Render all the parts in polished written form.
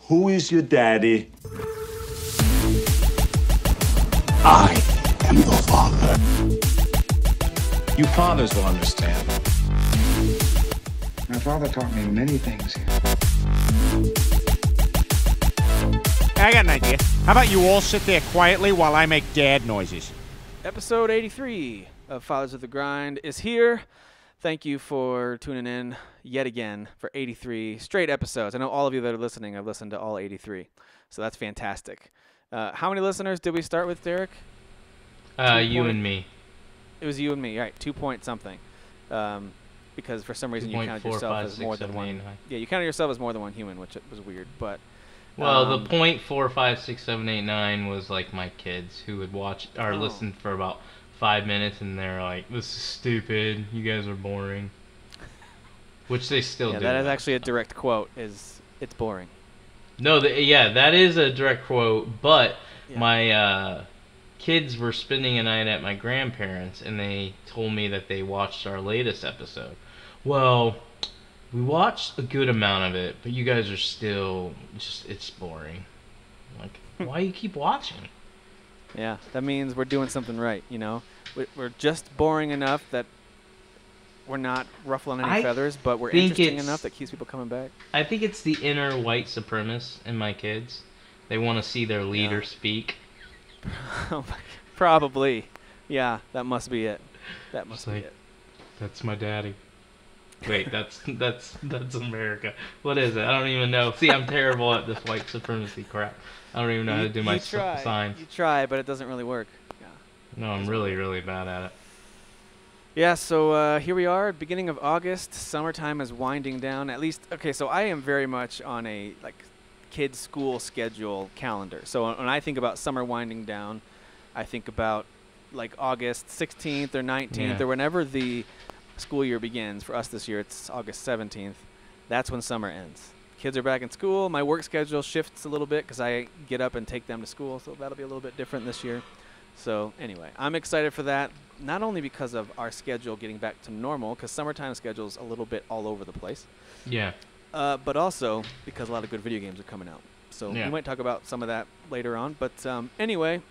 Who is your daddy? I am your father. You fathers will understand. My father taught me many things. I got an idea. How about you all sit there quietly while I make dad noises? Episode 83 of Fathers of the Grind is here. Thank you for tuning in yet again for 83 straight episodes. I know all of you that are listening have listened to all 83, so that's fantastic. How many listeners did we start with, Derek? You and me. It was you and me, right? 2 point something. Because for some reason you counted yourself as more than one. Yeah, you counted yourself as more than one human, which was weird. But well, the 0.456789 was like my kids who would watch or listen for about 5 minutes, and they're like, "This is stupid. You guys are boring," which they still do. Yeah, that is actually a direct quote. It's boring. No, that is a direct quote. But my kids were spending a night at my grandparents', and they told me that they watched our latest episode. Well, we watched a good amount of it, but you guys are still it's boring. Like, why you keep watching? Yeah, that means we're doing something right, you know? We're just boring enough that we're not ruffling any feathers, but we're interesting enough that keeps people coming back. I think it's the inner white supremacist in my kids. They want to see their leader speak. Probably. Yeah, that must be it. That must be it. That's my daddy. Wait, that's America. What is it? I don't even know. See, I'm terrible at this white supremacy crap. I don't even know how to do my signs. You try, but it doesn't really work. Yeah. No, I'm really, really bad at it. Yeah, so here we are, beginning of August. Summertime is winding down. At least, okay, so I am very much on a kids' school schedule calendar. So when I think about summer winding down, I think about August 16th or 19th or whenever the school year begins. For us this year, it's August 17th. That's when summer ends. Kids are back in school. My work schedule shifts a little bit because I get up and take them to school, so that'll be a little bit different this year. So anyway, I'm excited for that, not only because of our schedule getting back to normal, because summertime schedule's a little bit all over the place. Yeah. But also because a lot of good video games are coming out. So we might talk about some of that later on. But anyway,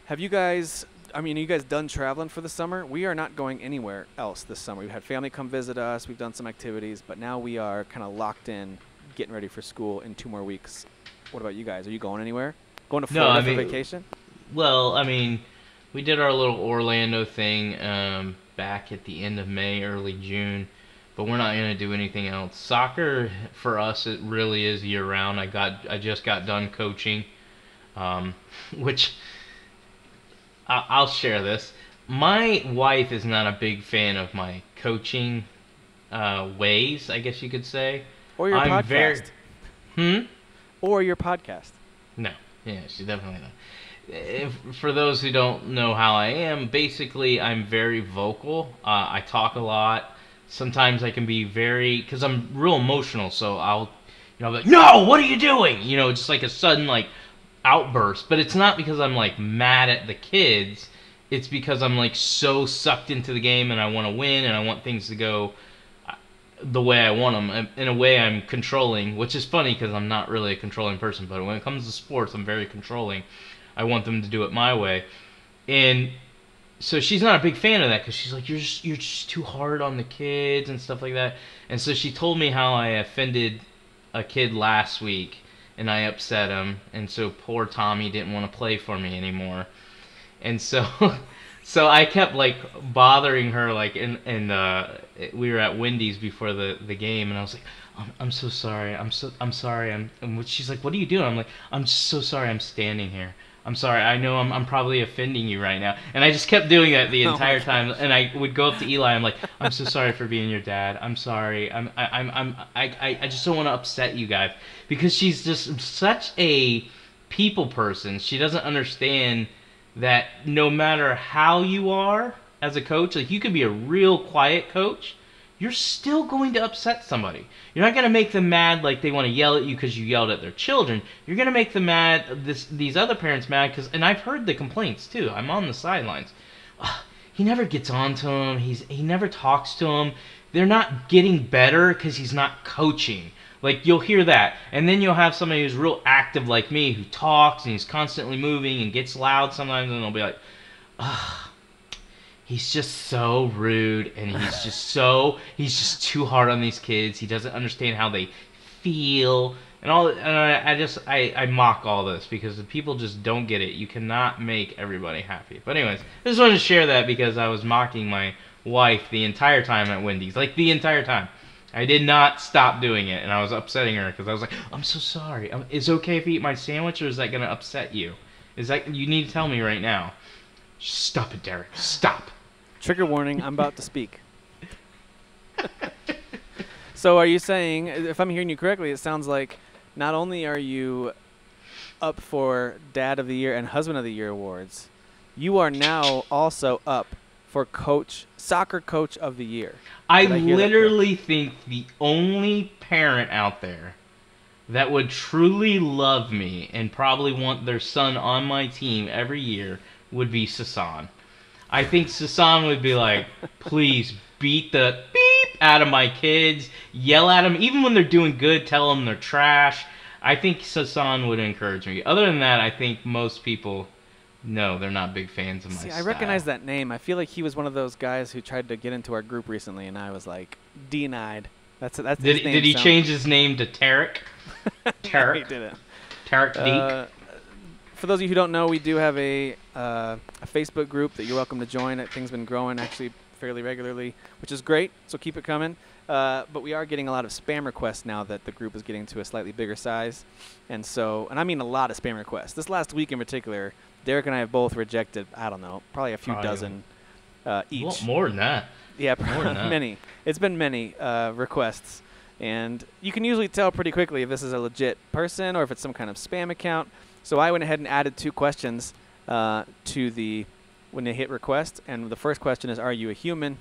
have you guys... are you guys done traveling for the summer? We are not going anywhere else this summer. We've had family come visit us. We've done some activities, but now we are kind of locked in, getting ready for school in 2 more weeks. What about you guys? Are you going anywhere? Going to Florida for vacation? Well, we did our little Orlando thing back at the end of May, early June, but we're not going to do anything else. Soccer, for us, it really is year-round. I just got done coaching, which... I'll share this. My wife is not a big fan of my coaching ways, I guess you could say. Or your podcast. Or your podcast. No. Yeah, she's definitely not. For those who don't know how I am, basically I'm very vocal. I talk a lot. Sometimes I can be because I'm real emotional, so I'll be like, "No, what are you doing?" Just like a sudden outburst. But it's not because I'm mad at the kids. It's because I'm so sucked into the game and I want to win and I want things to go the way I want them. In a way, I'm controlling, which is funny because I'm not really a controlling person. But when it comes to sports, I'm very controlling. I want them to do it my way. And so she's not a big fan of that because she's like, you're just too hard on the kids and stuff like that. And so she told me how I offended a kid last week. And I upset him, and so poor Tommy didn't want to play for me anymore. And so I kept bothering her and we were at Wendy's before the game, and I was like, I'm so sorry, I'm sorry. And she's like, what are you doing? I'm like, I'm so sorry, I'm standing here. I'm sorry, I know I'm probably offending you right now. And I just kept doing that the entire time. And I would go up to Eli, I'm like, I'm so sorry for being your dad. I'm sorry. I just don't want to upset you guys. Because she's just such a people person. She doesn't understand that no matter how you are as a coach, you can be a real quiet coach, you're still going to upset somebody. You're not going to make them mad like they want to yell at you because you yelled at their children. You're going to make them mad, these other parents mad, and I've heard the complaints too. I'm on the sidelines. He never gets on to them. He never talks to them. They're not getting better because he's not coaching. Like, you'll hear that. And then you'll have somebody who's real active like me who talks and he's constantly moving and gets loud sometimes, and they'll be like, ugh, he's just so rude, and he's just too hard on these kids. He doesn't understand how they feel. And I mock all this because the people just don't get it. You cannot make everybody happy. But anyways, I just wanted to share that because I was mocking my wife the entire time at Wendy's. Like, the entire time. I did not stop doing it, and I was upsetting her because I was like, I'm so sorry. Is it okay if I eat my sandwich, or is that going to upset you? You need to tell me right now. Stop it, Derek. Stop. Trigger warning, I'm about to speak. So are you saying, if I'm hearing you correctly, it sounds like not only are you up for Dad of the Year and Husband of the Year awards, you are now also up for Soccer Coach of the Year. I literally think the only parent out there that would truly love me and probably want their son on my team every year would be Sasan. I think Sasan would be like, please beat the beep out of my kids, yell at them, even when they're doing good, tell them they're trash. I think Sasan would encourage me. Other than that, I think most people, no, they're not big fans of my style. I recognize that name. I feel like he was one of those guys who tried to get into our group recently, and I was like, denied. That's his name. Did he change his name to Tarek? Tarek? No, he didn't. Tarek Deek? For those of you who don't know, we do have a Facebook group that you're welcome to join. That thing's been growing actually fairly regularly, which is great, so keep it coming. But we are getting a lot of spam requests now that the group is getting to a slightly bigger size. And I mean a lot of spam requests. This last week in particular, Derek and I have both rejected, I don't know, probably a few dozen each. Well, more than that. Yeah, many. It's been many requests. And you can usually tell pretty quickly if this is a legit person or if it's some kind of spam account. So I went ahead and added 2 questions when they hit request. And the first question is, are you a human?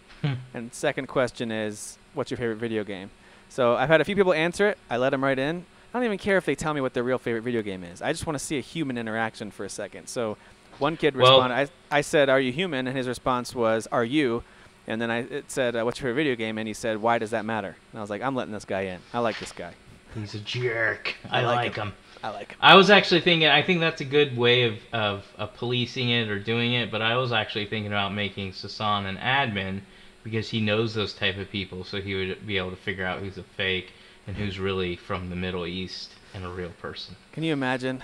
And second question is, what's your favorite video game? So I've had a few people answer it. I let them right in. I don't even care if they tell me what their real favorite video game is. I just want to see a human interaction for a second. So one kid responded. I said, are you human? And his response was, are you? And then it said, what's your favorite video game? And he said, why does that matter? And I was like, I'm letting this guy in. I like this guy. He's a jerk. I like him. I like him. I was actually thinking, I think that's a good way of policing it or doing it, but I was actually thinking about making Sasan an admin because he knows those type of people, so he would be able to figure out who's a fake and who's really from the Middle East and a real person. Can you imagine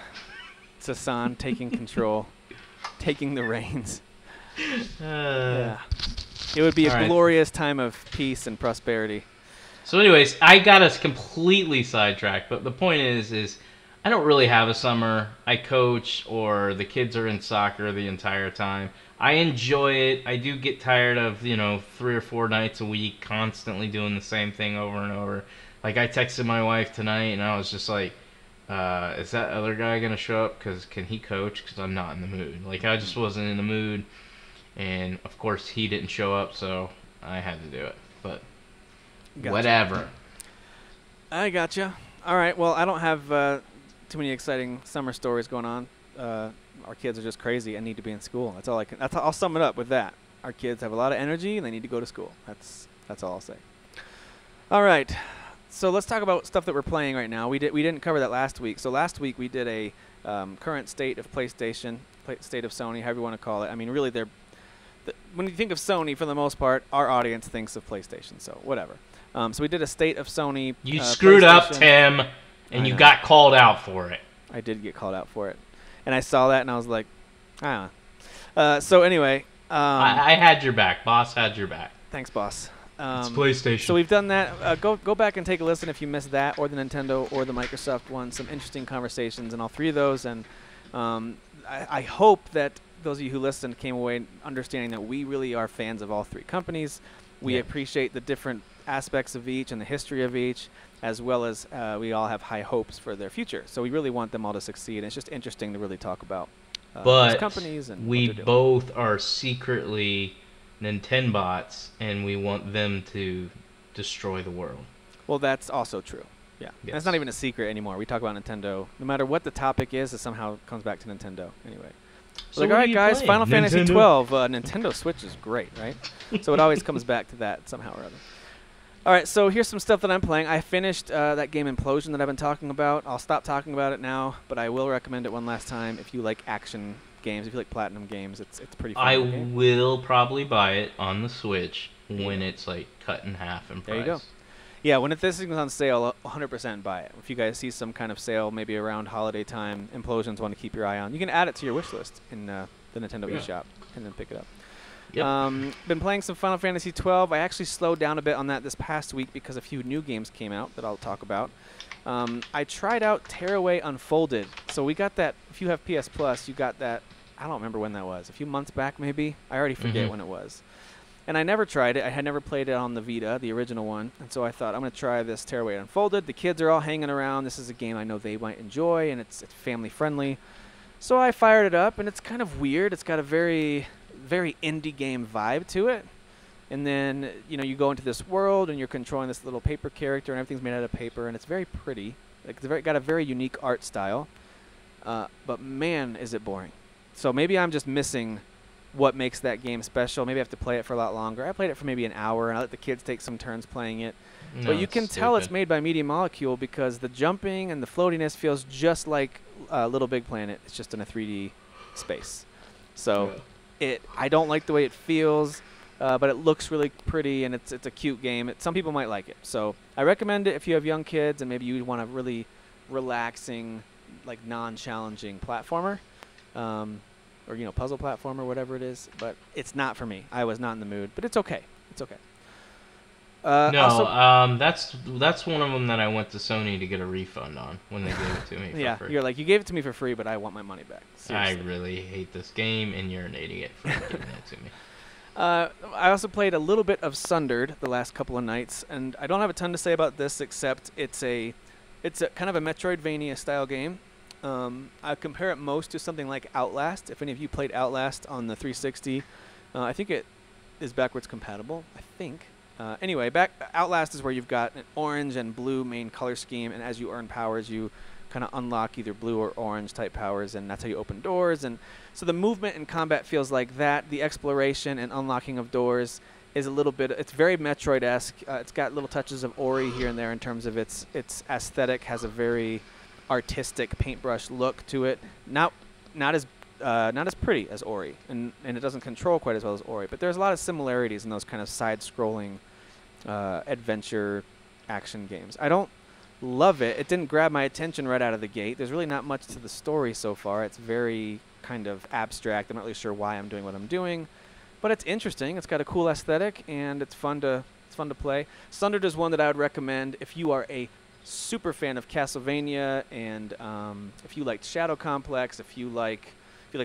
Sasan taking control, taking the reins? Yeah. It would be a glorious time of peace and prosperity. So anyways, I got us completely sidetracked, but the point is I don't really have a summer. I coach, or the kids are in soccer the entire time. I enjoy it. I do get tired of, 3 or 4 nights a week constantly doing the same thing over and over. Like, I texted my wife tonight, and I was just like, is that other guy going to show up? Because can he coach? Because I'm not in the mood. Like, I just wasn't in the mood. And, of course, he didn't show up, so I had to do it. But whatever. I gotcha. All right, well, I don't have too many exciting summer stories going on. Our kids are just crazy and need to be in school. That's all I'll sum it up with that. Our kids have a lot of energy, and they need to go to school. That's all I'll say. All right. So let's talk about stuff that we're playing right now. We didn't cover that last week. So last week we did a current state of PlayStation, state of Sony, however you want to call it. I mean, really, when you think of Sony, for the most part, our audience thinks of PlayStation. So whatever. So we did a state of Sony. You screwed up, Tim, and you got called out for it. I did get called out for it, and I saw that, and I was like, I don't know. So anyway, I had your back. Boss had your back. Thanks, boss. It's PlayStation. So we've done that. Go back and take a listen if you missed that, or the Nintendo, or the Microsoft one. Some interesting conversations in all 3 of those, and I hope that those of you who listened came away understanding that we really are fans of all 3 companies. We appreciate the different aspects of each and the history of each, as well as we all have high hopes for their future. So we really want them all to succeed. And it's just interesting to really talk about those companies. And we both are secretly Nintendobots, and we want them to destroy the world. Well, that's also true. Yeah. Yes. That's not even a secret anymore. We talk about Nintendo. No matter what the topic is, it somehow comes back to Nintendo. Anyway. So like, all right, guys, Final Fantasy 12. Nintendo Switch is great, right? So it always comes back to that somehow or other. All right, so here's some stuff that I'm playing. I finished that game Implosion that I've been talking about. I'll stop talking about it now, but I will recommend it one last time if you like action games, if you like platinum games. It's pretty fun. I game. will probably buy it on the Switch when it's like cut in half in price. There you go. Yeah, when this thing's on sale, 100% buy it. If you guys see some kind of sale, maybe around holiday time, Implosion's one to keep your eye on. You can add it to your wish list in the Nintendo eShop and then pick it up. Yep. Been playing some Final Fantasy 12. I actually slowed down a bit on that this past week because a few new games came out that I'll talk about. I tried out Tearaway Unfolded. So we got that. If you have PS Plus, you got that. I don't remember when that was. A few months back, maybe. I already forget when it was. And I never tried it. I had never played it on the Vita, the original one. And so I thought, I'm going to try this Tearaway Unfolded. The kids are all hanging around. This is a game I know they might enjoy, and it's family friendly. So I fired it up, and it's kind of weird. It's got a very indie game vibe to it. And then, you go into this world, and you're controlling this little paper character, and everything's made out of paper, and it's very pretty. Like, it's got a very unique art style. But man, is it boring. So maybe I'm just missing what makes that game special. Maybe I have to play it for a lot longer. I played it for maybe an hour, and I let the kids take some turns playing it. No, but you can tell it's made by Media Molecule because the jumping and the floatiness feels just like Little Big Planet. It's just in a 3D space. So I don't like the way it feels, but it looks really pretty, and it's a cute game. Some people might like it. So I recommend it if you have young kids and maybe you want a really relaxing, like non-challenging platformer. Or puzzle platform or whatever it is, but it's not for me. I was not in the mood, but it's okay. It's okay. That's one of them that I went to Sony to get a refund on when they gave it to me. Yeah, for free. you're like, you gave it to me for free, but I want my money back. Seriously. I really hate this game, and you're an idiot for giving it to me. I also played a little bit of Sundered the last couple of nights, and I don't have a ton to say about this except it's a kind of a Metroidvania style game. I compare it most to something like Outlast. If any of you played Outlast on the 360, I think it is backwards compatible. I think. Anyway, Outlast is where you've got an orange and blue main color scheme, and as you earn powers, you kind of unlock either blue or orange type powers, and that's how you open doors. And so the movement and combat feels like that. The exploration and unlocking of doors is a little bit. It's very Metroid-esque. It's got little touches of Ori here and there in terms of its aesthetic. Has a very artistic paintbrush look to it. Not as pretty as Ori, and it doesn't control quite as well as Ori. But there's a lot of similarities in those kind of side-scrolling adventure action games. I don't love it. It didn't grab my attention right out of the gate. There's really not much to the story so far. It's very kind of abstract. I'm not really sure why I'm doing what I'm doing, but it's interesting. It's got a cool aesthetic, and it's fun to play. Sundered is one that I would recommend if you are a super fan of Castlevania, and if you liked Shadow Complex, if you like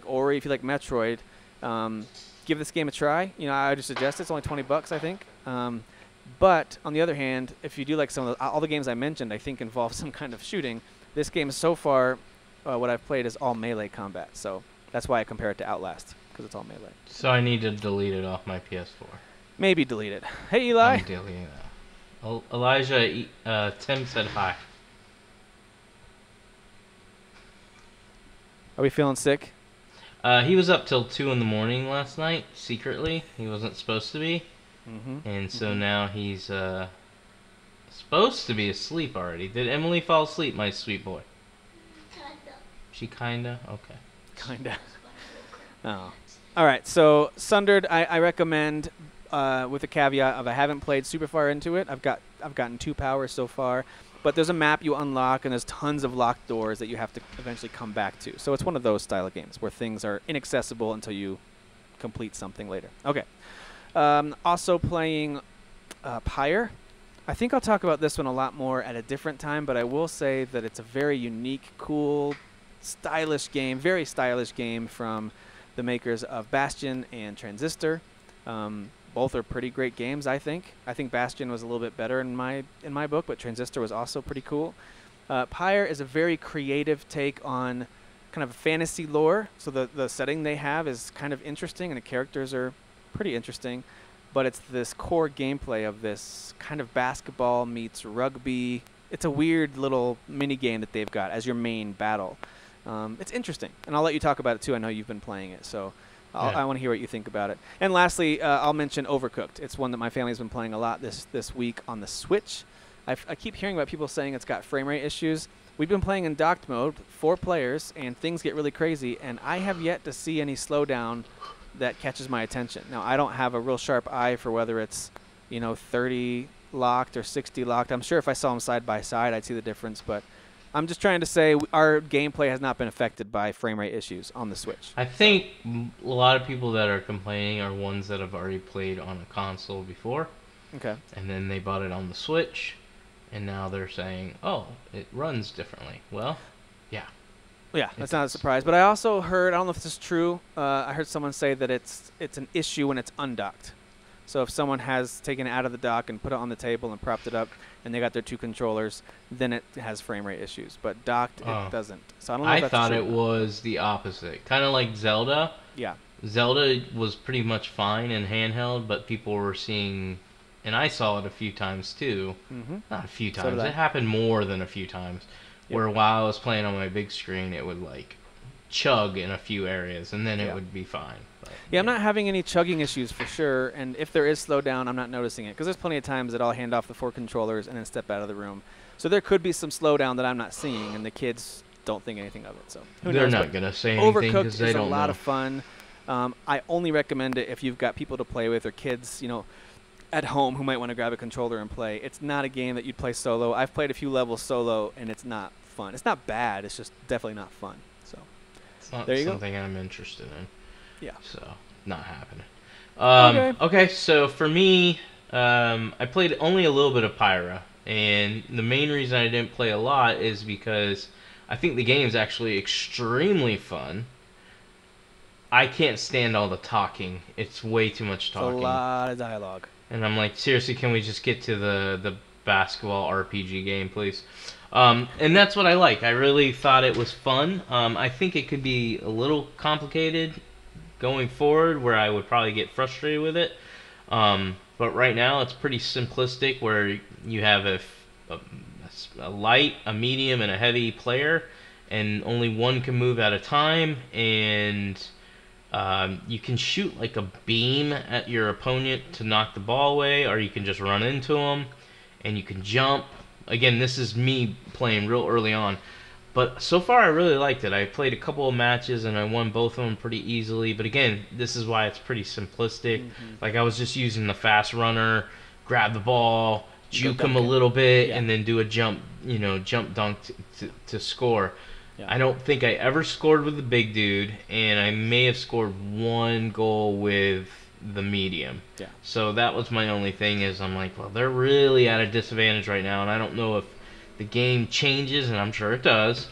Ori, if you like Metroid, give this game a try. I would just suggest it's only $20, I think. But on the other hand, if you do like all the games I mentioned, I think involve some kind of shooting. This game so far, what I've played is all melee combat, so that's why I compare it to Outlast, because it's all melee. So I need to delete it off my PS4. Maybe delete it. Hey, Eli. I'm deleting that. Elijah, Tim said hi. Are we feeling sick? He was up till 2 in the morning last night, secretly. He wasn't supposed to be. And so now he's supposed to be asleep already. Did Emily fall asleep, my sweet boy? Kinda. She kinda? Okay. Kinda. Oh. All right, so Sundered, I recommend, with the caveat of I haven't played super far into it. I've gotten 2 powers so far, but there's a map you unlock, and there's tons of locked doors that you have to eventually come back to. So it's one of those style of games where things are inaccessible until you complete something later. Okay. Also playing Pyre. I think I'll talk about this one a lot more at a different time, but I will say that it's a very unique, cool, stylish game, very stylish game from the makers of Bastion and Transistor. Both are pretty great games, I think. I think Bastion was a little bit better in my book, but Transistor was also pretty cool. Pyre is a very creative take on kind of fantasy lore. So the setting they have is kind of interesting, and the characters are pretty interesting. But it's this core gameplay of this kind of basketball meets rugby. It's a weird little mini game that they've got as your main battle. It's interesting, and I'll let you talk about it too. I know you've been playing it, so I want to hear what you think about it. And lastly, I'll mention Overcooked. It's one that my family's been playing a lot this week on the Switch. I keep hearing about people saying it's got frame rate issues. We've been playing in docked mode, 4 players, and things get really crazy, and I have yet to see any slowdown that catches my attention. Now, I don't have a real sharp eye for whether it's, 30 locked or 60 locked. I'm sure if I saw them side by side, I'd see the difference, but I'm just trying to say our gameplay has not been affected by frame rate issues on the Switch. I think a lot of people that are complaining are ones that have already played on a console before. Okay. And then they bought it on the Switch, and now they're saying, oh, it runs differently. Well, yeah. Yeah, that's not a surprise. But I also heard, I don't know if this is true, I heard someone say that it's an issue when it's undocked. So if someone has taken it out of the dock and put it on the table and propped it up, and they got their 2 controllers, then it has frame rate issues. But docked, it doesn't. So I don't know if that's thought true. it was the opposite. Kind of like Zelda. Yeah. Zelda was pretty much fine in handheld, but people were seeing, and I saw it a few times too. Not a few times. It happened more than a few times. Yep. Where while I was playing on my big screen, it would like chug in a few areas, and then it would be fine. But, yeah, I'm not having any chugging issues for sure, and if there is slowdown, I'm not noticing it, because there's plenty of times that I'll hand off the 4 controllers and then step out of the room. So there could be some slowdown that I'm not seeing, and the kids don't think anything of it. So who they're knows? not going to say anything because they don't know. Overcooked is a lot of fun. I only recommend it if you've got people to play with or kids, at home who might want to grab a controller and play. It's not a game that you'd play solo. I've played a few levels solo, and it's not fun. It's not bad. It's just definitely not fun. So it's not there you something I'm interested in. Yeah. So not happening. Okay. So for me, I played only a little bit of Pyre, and the main reason I didn't play a lot is because I think the game is actually extremely fun. I can't stand all the talking. It's way too much talking. It's a lot of dialogue. And I'm like, seriously, can we just get to the basketball RPG game, please? And that's what I like. I really thought it was fun. I think it could be a little complicated going forward, where I would probably get frustrated with it. But right now, it's pretty simplistic, where you have a light, a medium, and a heavy player, and only one can move at a time, and you can shoot like a beam at your opponent to knock the ball away, or you can just run into them, and you can jump. Again, this is me playing real early on, but so far I really liked it. I played a couple of matches and I won both of them pretty easily, but again, this is why it's pretty simplistic. Like, I was just using the fast runner, grab the ball, juke him a little bit, and then do a jump dunk to score. Yeah. I don't think I ever scored with the big dude, and I may have scored 1 goal with the medium. Yeah. So that was my only thing, is I'm like, well, they're really at a disadvantage right now, and I don't know if the game changes, and I'm sure it does,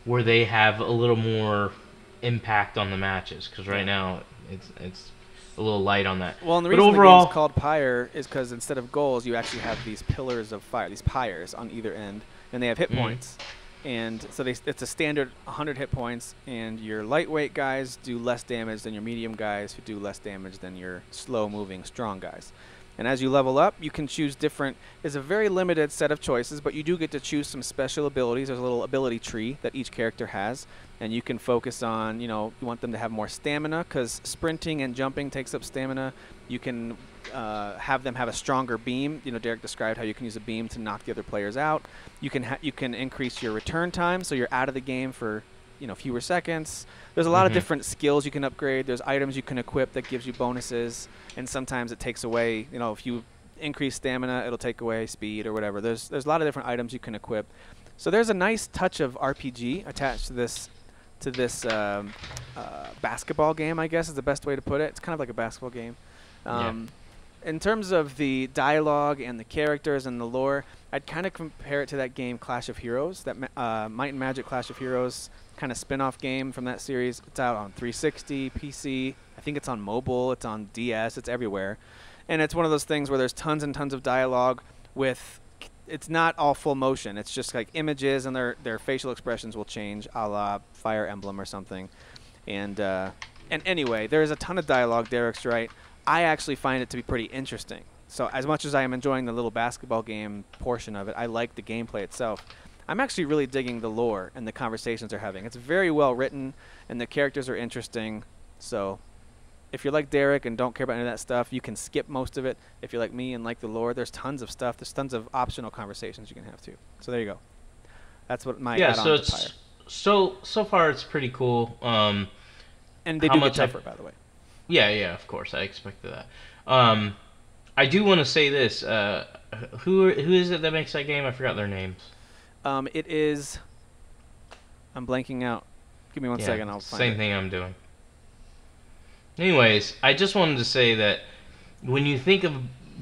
where they have a little more impact on the matches, because right now it's a little light on that. Well, and the but reason overall, the game's called Pyre is because instead of goals, you actually have these pillars of fire, these pyres on either end, and they have hit points. And so it's a standard 100 hit points, and your lightweight guys do less damage than your medium guys, who do less damage than your slow-moving strong guys. And as you level up, you can choose different. It's a very limited set of choices, but you do get to choose some special abilities. There's a little ability tree that each character has, and you can focus on, you want them to have more stamina, because sprinting and jumping takes up stamina. You can have them have a stronger beam. Derek described how you can use a beam to knock the other players out. You can increase your return time, so you're out of the game for fewer seconds. There's a lot of different skills you can upgrade. There's items you can equip that gives you bonuses, and sometimes it takes away. If you increase stamina, it'll take away speed or whatever. There's a lot of different items you can equip. So there's a nice touch of RPG attached to this basketball game, I guess is the best way to put it. It's kind of like a basketball game. In terms of the dialogue and the characters and the lore, I'd kind of compare it to that game Clash of Heroes, that Might and Magic Clash of Heroes kind of spin-off game from that series. It's out on 360, PC. I think it's on mobile. It's on DS. It's everywhere. And it's one of those things where there's tons and tons of dialogue with it's not all full motion. It's just like images, and their facial expressions will change, a la Fire Emblem or something. And anyway, there is a ton of dialogue. Derek's right. I actually find it to be pretty interesting. So as much as I am enjoying the little basketball game portion of it, I like the gameplay itself. I'm actually really digging the lore and the conversations they're having. It's very well written, and the characters are interesting. So if you're like Derek and don't care about any of that stuff, you can skip most of it. If you're like me and like the lore, there's tons of stuff. There's tons of optional conversations you can have too. So there you go. That's what my add-on so to Pyre. it's so far it's pretty cool. And they do get tougher, by the way. Yeah, of course. I expected that. I do want to say this. Who is it that makes that game? I forgot their names. It is... I'm blanking out. Give me one second. I'll find it. Same thing I'm doing. Anyways, I just wanted to say that when you think of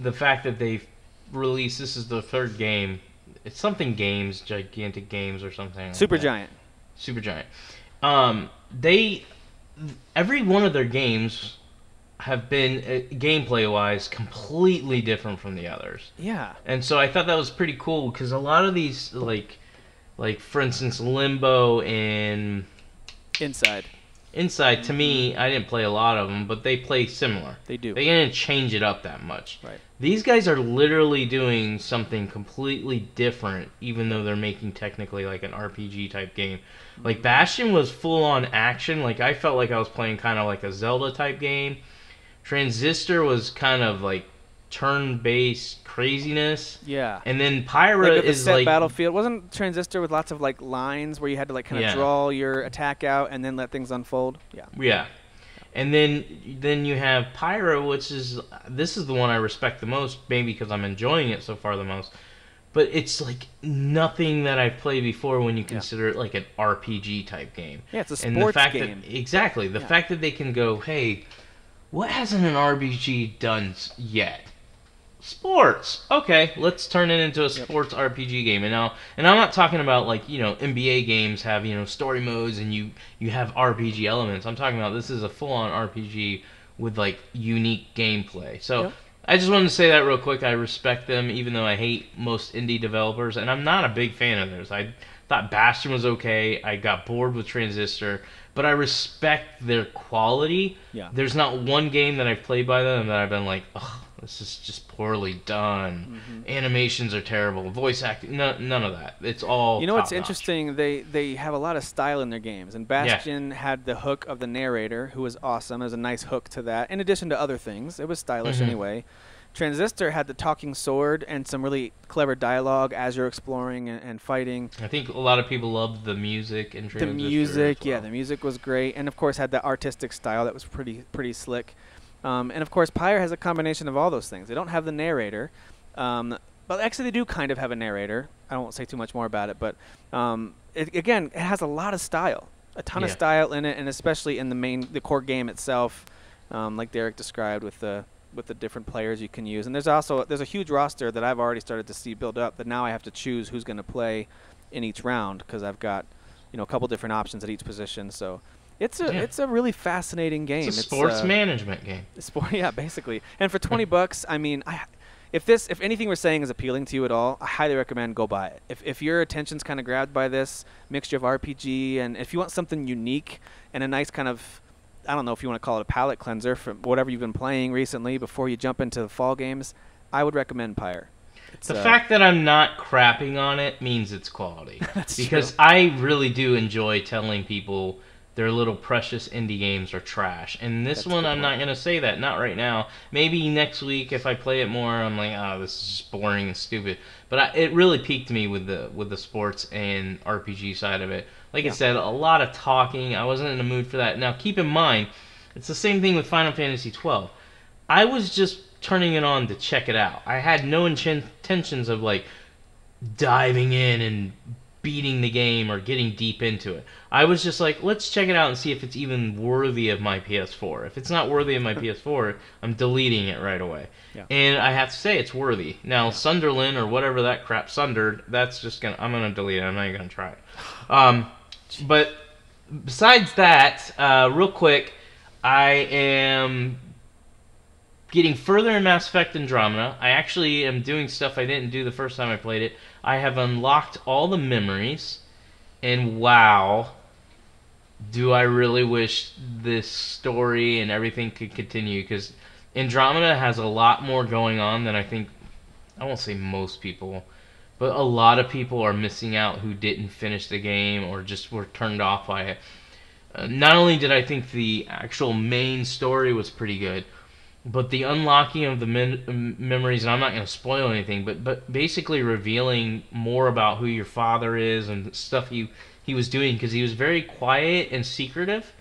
the fact that they've released, this is the third game. It's something games, gigantic games or something. Supergiant. Supergiant. Every one of their games have been gameplay-wise completely different from the others. Yeah. And so I thought that was pretty cool because a lot of these, like for instance, Limbo and Inside, to me, I didn't play a lot of them, but they play similar. They do. They didn't change it up that much. Right. These guys are literally doing something completely different, even though they're making technically like an RPG type game. Like Bastion was full on action. Like I felt like I was playing kind of like a Zelda type game. Transistor was kind of like turn-based craziness. Yeah. And then Pyre like is set like battlefield. Wasn't Transistor with lots of like lines where you had to like kind of draw your attack out and then let things unfold? Yeah. Yeah. And then you have Pyre, which is this is the one I respect the most, maybe because I'm enjoying it so far the most. But it's like nothing that I've played before when you consider it like an RPG type game. Yeah, it's a sports and the fact game. Exactly. The fact that they can go, hey, what hasn't an RPG done yet? Sports. Okay, let's turn it into a sports RPG game. And I'm not talking about like, NBA games have, story modes and you have RPG elements. I'm talking about this is a full-on RPG with like unique gameplay. So I just wanted to say that real quick. I respect them even though I hate most indie developers and I'm not a big fan of theirs. I thought Bastion was okay. I got bored with Transistor, but I respect their quality. Yeah. There's not one game that I've played by them that I've been like, ugh, this is just poorly done. Animations are terrible. Voice acting, none of that. It's all what's top-notch. interesting? They have a lot of style in their games. And Bastion had the hook of the narrator, who was awesome. There's a nice hook to that, in addition to other things. It was stylish anyway. Transistor had the talking sword and some really clever dialogue as you're exploring and fighting. I think a lot of people loved the music in Transistor. The music, as well. the music was great. And, of course, had the artistic style that was pretty slick. And, of course, Pyre has a combination of all those things. They don't have the narrator. But actually, they do kind of have a narrator. I won't say too much more about it. But, it has a lot of style, a ton of style in it, and especially in the core game itself, like Derek described with the different players you can use. And there's a huge roster that I've already started to see build up that now I have to choose who's going to play in each round because I've got a couple different options at each position. So it's a really fascinating game. It's a sports management game. Basically. And for $20, I mean, if anything we're saying is appealing to you at all, I highly recommend go buy it. If your attention's kind of grabbed by this mixture of RPG and if you want something unique and a nice kind of, I don't know if you want to call it a palate cleanser from whatever you've been playing recently before you jump into the fall games, I would recommend Pyre. The fact that I'm not crapping on it means it's quality. That's because true. I really do enjoy telling people their little precious indie games are trash. And this one, I'm not going to say that. Not right now. Maybe next week if I play it more, I'm like, oh, this is just boring and stupid. But it really piqued me with the sports and RPG side of it. Like I said, a lot of talking. I wasn't in the mood for that. Now, keep in mind, it's the same thing with Final Fantasy XII. I was just turning it on to check it out. I had no intentions of, like, diving in and beating the game or getting deep into it. I was just like, let's check it out and see if it's even worthy of my PS4. If it's not worthy of my PS4, I'm deleting it right away. Yeah. And I have to say it's worthy. Now, Sunderland or whatever that crap, Sundered, that's just I'm gonna delete it. I'm not even gonna try it. But besides that, real quick, I am getting further in Mass Effect Andromeda. I actually am doing stuff I didn't do the first time I played it. I have unlocked all the memories, and wow, do I really wish this story and everything could continue, because Andromeda has a lot more going on than I think, I won't say most people, but a lot of people are missing out who didn't finish the game or just were turned off by it. Not only did I think the actual main story was pretty good, but the unlocking of the memories, and I'm not going to spoil anything, but basically revealing more about who your father is and stuff he was doing, because he was very quiet and secretive,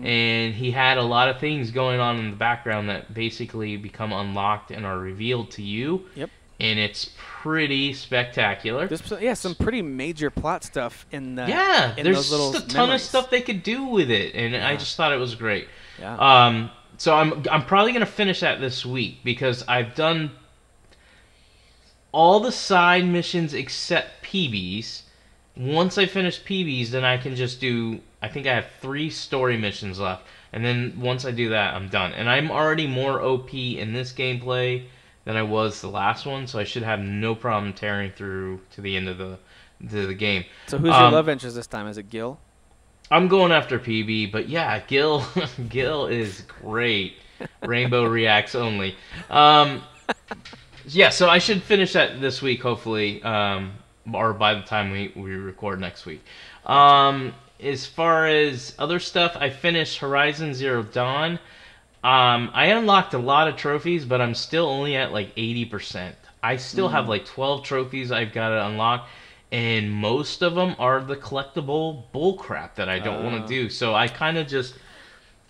and he had a lot of things going on in the background that basically become unlocked and are revealed to you. Yep. And it's pretty spectacular. There's some pretty major plot stuff in the there's those little just a ton memories. of stuff they could do with it, and I just thought it was great. Yeah. So I'm probably gonna finish that this week because I've done all the side missions except PBs. Once I finish PBs, then I can just do. I think I have 3 story missions left, and then once I do that, I'm done. And I'm already more OP in this gameplay than I was the last one, so I should have no problem tearing through to the end of the game. So who's your love interest this time? Is it Gil? I'm going after PB, but yeah, Gil Gil is great. Rainbow reacts only. Yeah, so I should finish that this week, hopefully, or by the time we record next week. As far as other stuff, I finished Horizon Zero Dawn. I unlocked a lot of trophies, but I'm still only at like 80%. I still have like 12 trophies I've got to unlock, and most of them are the collectible bullcrap that I don't want to do. So I kind of just,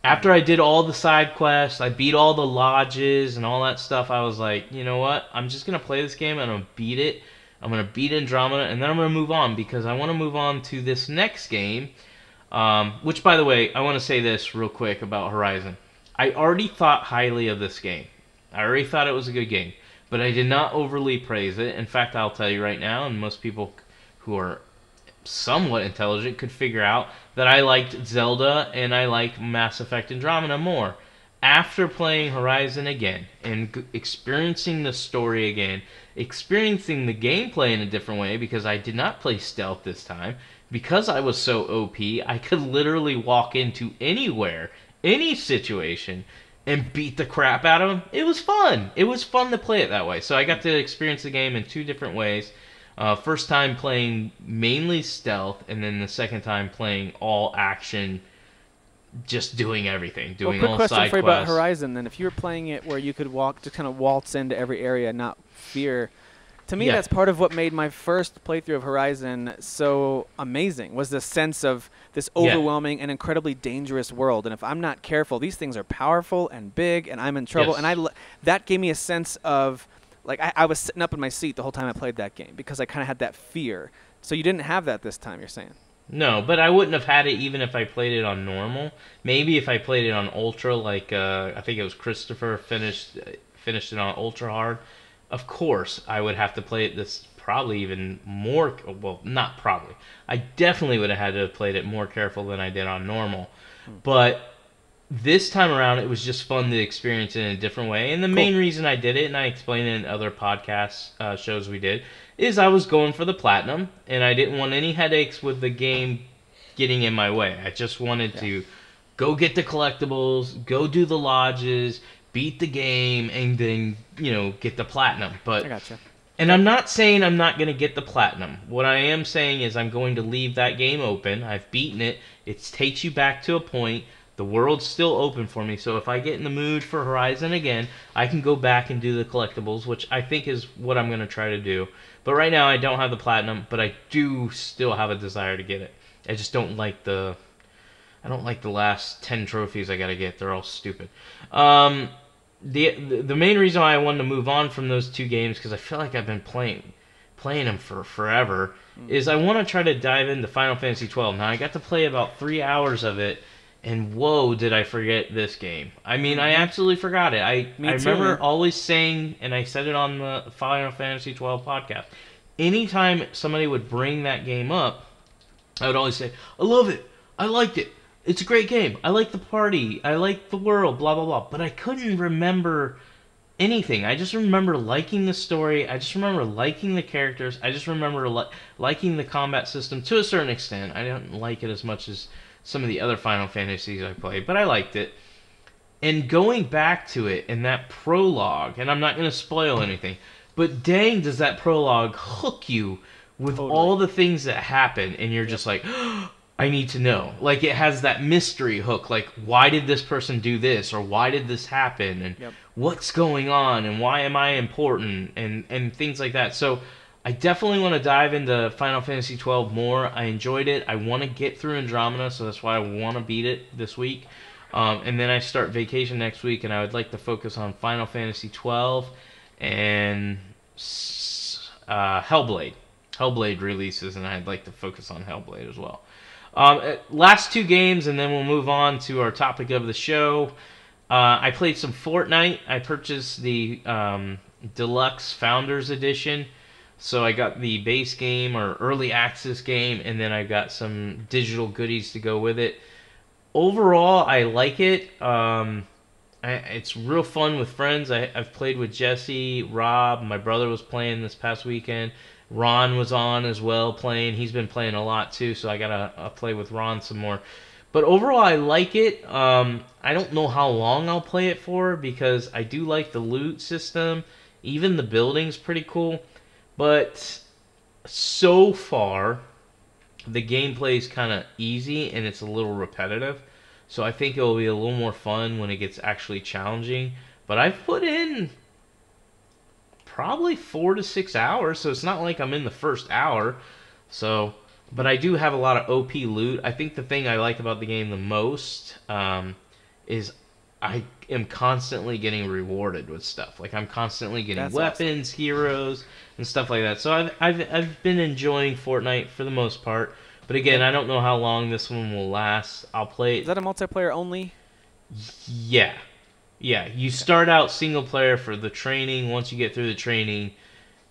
after I did all the side quests, I beat all the lodges and all that stuff, I was like, you know what? I'm just going to play this game, and I'm going to beat it. I'm going to beat Andromeda, and then I'm going to move on, because I want to move on to this next game, which, by the way, I want to say this real quick about Horizon. I already thought highly of this game. I already thought it was a good game, but I did not overly praise it. In fact, I'll tell you right now, and most people who are somewhat intelligent could figure out that I liked Zelda and I like Mass Effect Andromeda more. After playing Horizon again and experiencing the story again, experiencing the gameplay in a different way, because I did not play stealth this time, because I was so OP, I could literally walk into anywhere, any situation, and beat the crap out of them. It was fun. It was fun to play it that way. So I got to experience the game in 2 different ways. First time playing mainly stealth, and then the second time playing all action, just doing everything, doing all side quests. Quick question for you about Horizon, then. If you were playing it where you could just kind of waltz into every area and not fear, to me that's part of what made my first playthrough of Horizon so amazing, was the sense of this overwhelming and incredibly dangerous world. And if I'm not careful, these things are powerful and big, and I'm in trouble. And that gave me a sense of, like, I was sitting up in my seat the whole time I played that game, because I kind of had that fear. So you didn't have that this time, you're saying? No, but I wouldn't have had it even if I played it on normal. Maybe if I played it on ultra, like I think it was Christopher finished it on ultra hard. Of course, I would have to play it this probably even more. Well, not probably. I definitely would have had to have played it more careful than I did on normal. But this time around, it was just fun to experience it in a different way. And the main reason I did it, and I explained it in other podcast shows we did, is I was going for the platinum, and I didn't want any headaches with the game getting in my way. I just wanted to go get the collectibles, go do the lodges, beat the game, and then, get the platinum. But I gotcha. And I'm not saying I'm not going to get the platinum. What I am saying is I'm going to leave that game open. I've beaten it. It takes you back to a point. The world's still open for me, so if I get in the mood for Horizon again, I can go back and do the collectibles, which I think is what I'm going to try to do. But right now I don't have the platinum, but I do still have a desire to get it. I just don't like the last 10 trophies I got to get. They're all stupid. The main reason why I wanted to move on from those 2 games, because I feel like I've been playing them for forever, is I want to try to dive into Final Fantasy XII. Now I got to play about 3 hours of it, and whoa, did I forget this game. I mean, I absolutely forgot it. I remember always saying, and I said it on the Final Fantasy XII podcast, anytime somebody would bring that game up, I would always say, I love it, I liked it, it's a great game, I like the party, I like the world, blah, blah, blah. But I couldn't remember anything. I just remember liking the story, I just remember liking the characters, I just remember liking the combat system to a certain extent. I didn't like it as much as some of the other Final Fantasies I played, but I liked it. And going back to it in that prologue, and I'm not going to spoil anything, but dang, does that prologue hook you with all the things that happen, and you're just like, oh, I need to know. Like, it has that mystery hook. Like, why did this person do this? Or why did this happen? And what's going on? And why am I important? And things like that. So I definitely want to dive into Final Fantasy XII more. I enjoyed it. I want to get through Andromeda, so that's why I want to beat it this week. And then I start vacation next week, and I would like to focus on Final Fantasy XII and Hellblade. Hellblade releases, and I'd like to focus on Hellblade as well. Last 2 games, and then we'll move on to our topic of the show. I played some Fortnite. I purchased the Deluxe Founders Edition. So I got the base game or early access game, and then I got some digital goodies to go with it. Overall, I like it. It's real fun with friends. I've played with Jesse, Rob, my brother was playing this past weekend. Ron was on as well playing. He's been playing a lot too, so I gotta play with Ron some more. But overall, I like it. I don't know how long I'll play it for because I do like the loot system. Even the building's pretty cool. But so far, the gameplay's kind of easy and it's a little repetitive. So I think it will be a little more fun when it gets actually challenging. But I've put in probably 4 to 6 hours, so it's not like I'm in the first hour. So, but I do have a lot of OP loot. I think the thing I like about the game the most is I am constantly getting rewarded with stuff. Like, I'm constantly getting weapons, awesome, heroes, and stuff like that. So I've been enjoying Fortnite for the most part. But again, I don't know how long this one will last. I'll play it. Is that a multiplayer only? Yeah. Yeah, you start out single player for the training. Once you get through the training,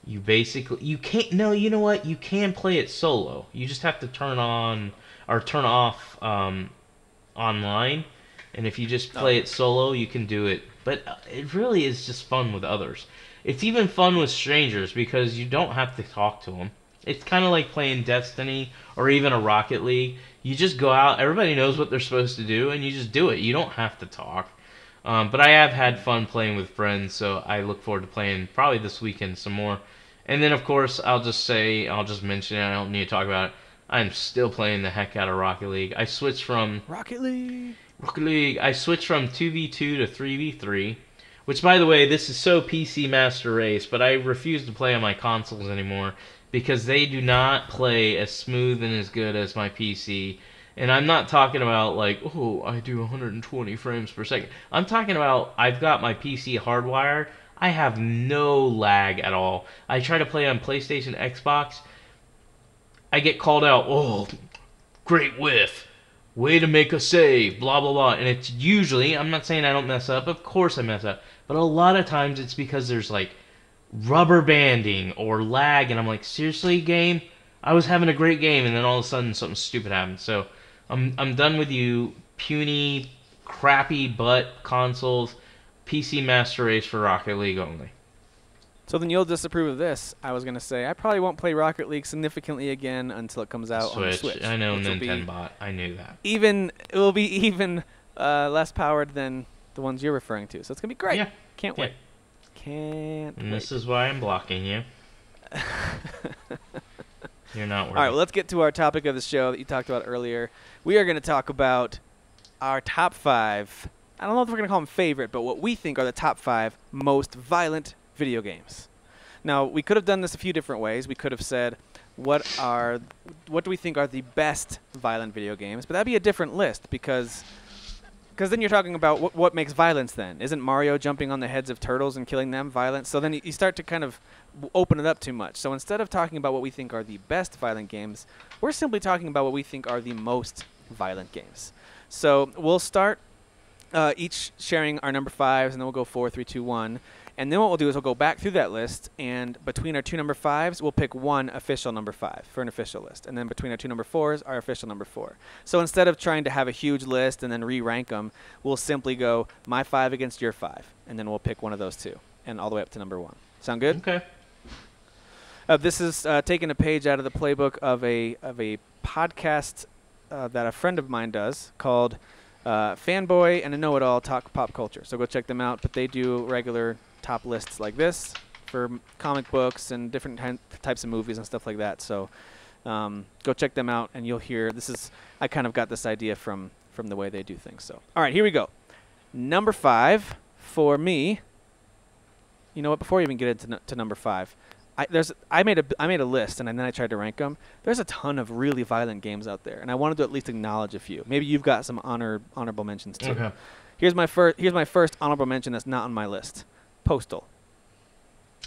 you basically... You can't... No, you know what? You can play it solo. You just have to turn on... Or turn off online. And if you just play it solo, you can do it. But it really is just fun with others. It's even fun with strangers because you don't have to talk to them. It's kind of like playing Destiny or even a Rocket League. You just go out, everybody knows what they're supposed to do, and you just do it. You don't have to talk. But I have had fun playing with friends, so I look forward to playing probably this weekend some more. And then, of course, I'll just mention it. I don't need to talk about it. I'm still playing the heck out of Rocket League. I switched from... Rocket League! I switched from 2v2 to 3v3, which, by the way, this is so PC Master Race, but I refuse to play on my consoles anymore because they do not play as smooth and as good as my PC. And I'm not talking about like, oh, I do 120 frames per second. I'm talking about I've got my PC hardwired. I have no lag at all. I try to play on PlayStation, Xbox. I get called out, oh, great whiff. Way to make a save, blah, blah, blah. And it's usually, I'm not saying I don't mess up. Of course I mess up. But a lot of times it's because there's like rubber banding or lag. And I'm like, seriously, game? I was having a great game. And then all of a sudden something stupid happened. So I'm done with you puny, crappy butt consoles. PC Master Race for Rocket League only. So then you'll disapprove of this. I was going to say, I probably won't play Rocket League significantly again until it comes out on the Switch. I know, Nintendo. I knew that. It will be even less powered than the ones you're referring to. So it's going to be great. Yeah. Can't wait. Can't wait. And this is why I'm blocking you. You're not worried. All right, well, let's get to our topic of the show that you talked about earlier. We are going to talk about our top 5. I don't know if we're going to call them favorite, but what we think are the top 5 most violent video games. Now, we could have done this a few different ways. We could have said, what do we think are the best violent video games? But that'd be a different list because then you're talking about what makes violence then. Isn't Mario jumping on the heads of turtles and killing them violent? So then you start to kind of open it up too much. So instead of talking about what we think are the best violent games, we're simply talking about what we think are the most violent games. So we'll start each sharing our number 5s, and then we'll go 4, 3, 2, 1. And then what we'll do is we'll go back through that list, and between our 2 number 5s, we'll pick one official number 5 for an official list. And then between our 2 number 4s, our official number 4. So instead of trying to have a huge list and then re-rank them, we'll simply go my 5 against your 5. And then we'll pick one of those 2, and all the way up to number 1. Sound good? Okay. This is taking a page out of the playbook of a podcast that a friend of mine does called Fanboy and a Know-It-All Talk Pop Culture. So go check them out. But they do regular top lists like this for comic books and different types of movies and stuff like that. So Go check them out, and you'll hear. I kind of got this idea from the way they do things. So, all right, here we go. Number 5 for me. You know what? Before we even get into number 5, I made a list, and then I tried to rank them. There's a ton of really violent games out there, and I wanted to at least acknowledge a few. Maybe you've got some honorable mentions too. Okay. Here's my first honorable mention that's not on my list. Postal.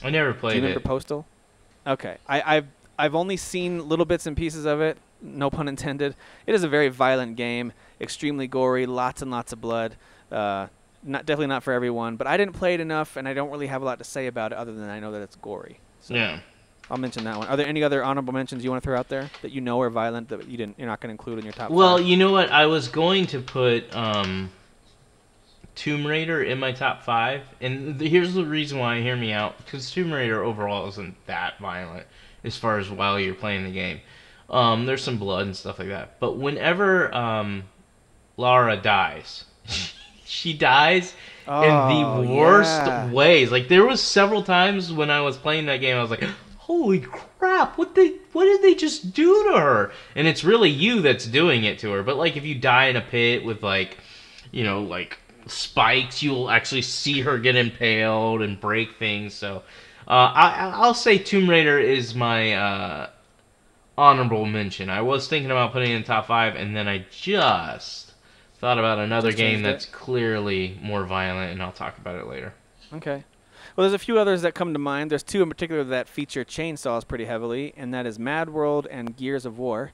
I never played Do you remember it. Postal? Okay. I've only seen little bits and pieces of it. No pun intended. It is a very violent game, extremely gory, lots and lots of blood. Definitely not for everyone, but I didn't play it enough, and I don't really have a lot to say about it other than I know that it's gory. So Yeah. I'll mention that one. Are there any other honorable mentions you want to throw out there that you know are violent that you're not going to include in your top Well, 5? you know what? I was going to put Tomb Raider in my top 5, and here's the reason why. Hear me out, because Tomb Raider overall isn't that violent as far as while you're playing the game. There's some blood and stuff like that, but whenever Lara dies, she dies in the worst ways. Like, there was several times when I was playing that game, I was like, holy crap, what did they just do to her? And it's really you that's doing it to her. But like, if you die in a pit with like spikes, you'll actually see her get impaled and break things. So I'll say Tomb Raider is my honorable mention. I was thinking about putting it in the top 5, and then I just thought about another game that's clearly more violent, and I'll talk about it later. Okay. Well, there's a few others that come to mind. There's 2 in particular that feature chainsaws pretty heavily, and that is Mad World and Gears of War.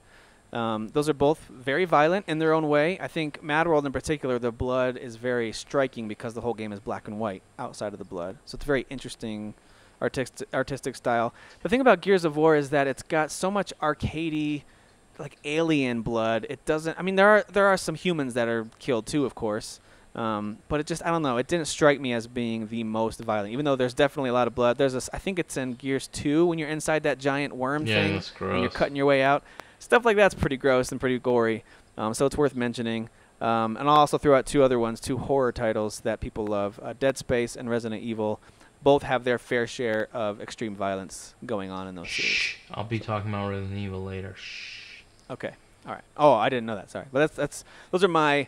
Those are both very violent in their own way. I think Mad World in particular, the blood is very striking because the whole game is black and white outside of the blood. So it's a very interesting artistic style. The thing about Gears of War is that it's got so much arcadey, like alien blood. It doesn't. I mean, there are some humans that are killed too, of course. But it just, I don't know. It didn't strike me as being the most violent, even though there's definitely a lot of blood. I think it's in Gears 2 when you're inside that giant worm thing that's gross. and you're cutting your way out. Stuff like that's pretty gross and pretty gory. So it's worth mentioning. And I'll also throw out 2 other ones, 2 horror titles that people love. Dead Space and Resident Evil both have their fair share of extreme violence going on in those series. Shh. I'll be talking about Resident Evil later. Shh. Okay. All right. Oh, I didn't know that. Sorry. But those are my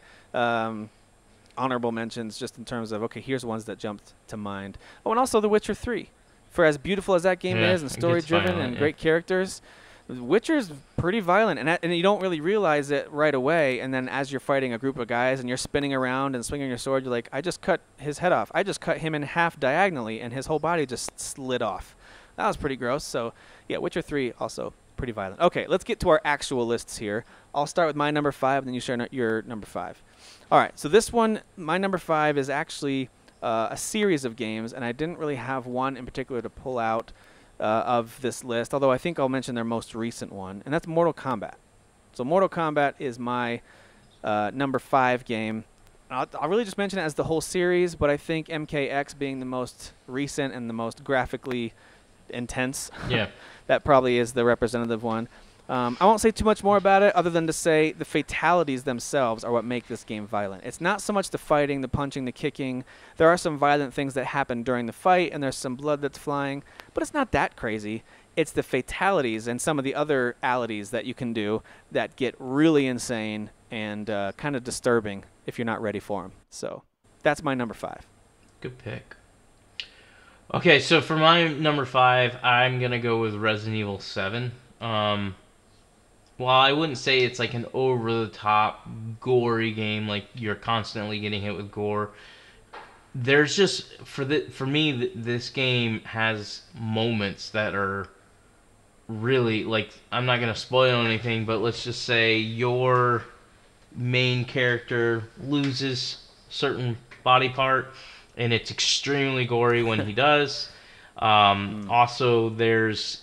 honorable mentions just in terms of, okay, here's ones that jumped to mind. Oh, and also The Witcher 3. For as beautiful as that game is and story-driven and great characters, Witcher's pretty violent, and you don't really realize it right away. And then as you're fighting a group of guys and you're spinning around and swinging your sword, you're like, I just cut his head off. I just cut him in half diagonally, and his whole body just slid off. That was pretty gross. So, yeah, Witcher 3 also pretty violent. Okay, let's get to our actual lists here. I'll start with my number 5, and then you share your number 5. All right, so this one, my number 5 is actually a series of games, and I didn't really have one in particular to pull out of this list, although I think I'll mention their most recent one, and that's Mortal Kombat. So Mortal Kombat is my number 5 game. I'll really just mention it as the whole series, but I think MKX being the most recent and the most graphically intense, that probably is the representative one. I won't say too much more about it other than to say the fatalities themselves are what make this game violent. It's not so much the fighting, the punching, the kicking. There are some violent things that happen during the fight, and there's some blood that's flying, but it's not that crazy. It's the fatalities and some of the other alities that you can do that get really insane and kind of disturbing if you're not ready for them. So that's my number 5. Good pick. Okay, so for my number 5, I'm going to go with Resident Evil 7. While I wouldn't say it's like an over-the-top, gory game, like you're constantly getting hit with gore, there's just, for me, this game has moments that are really, like, I'm not going to spoil anything, but let's just say your main character loses a certain body part, and it's extremely gory when he does. Also, there's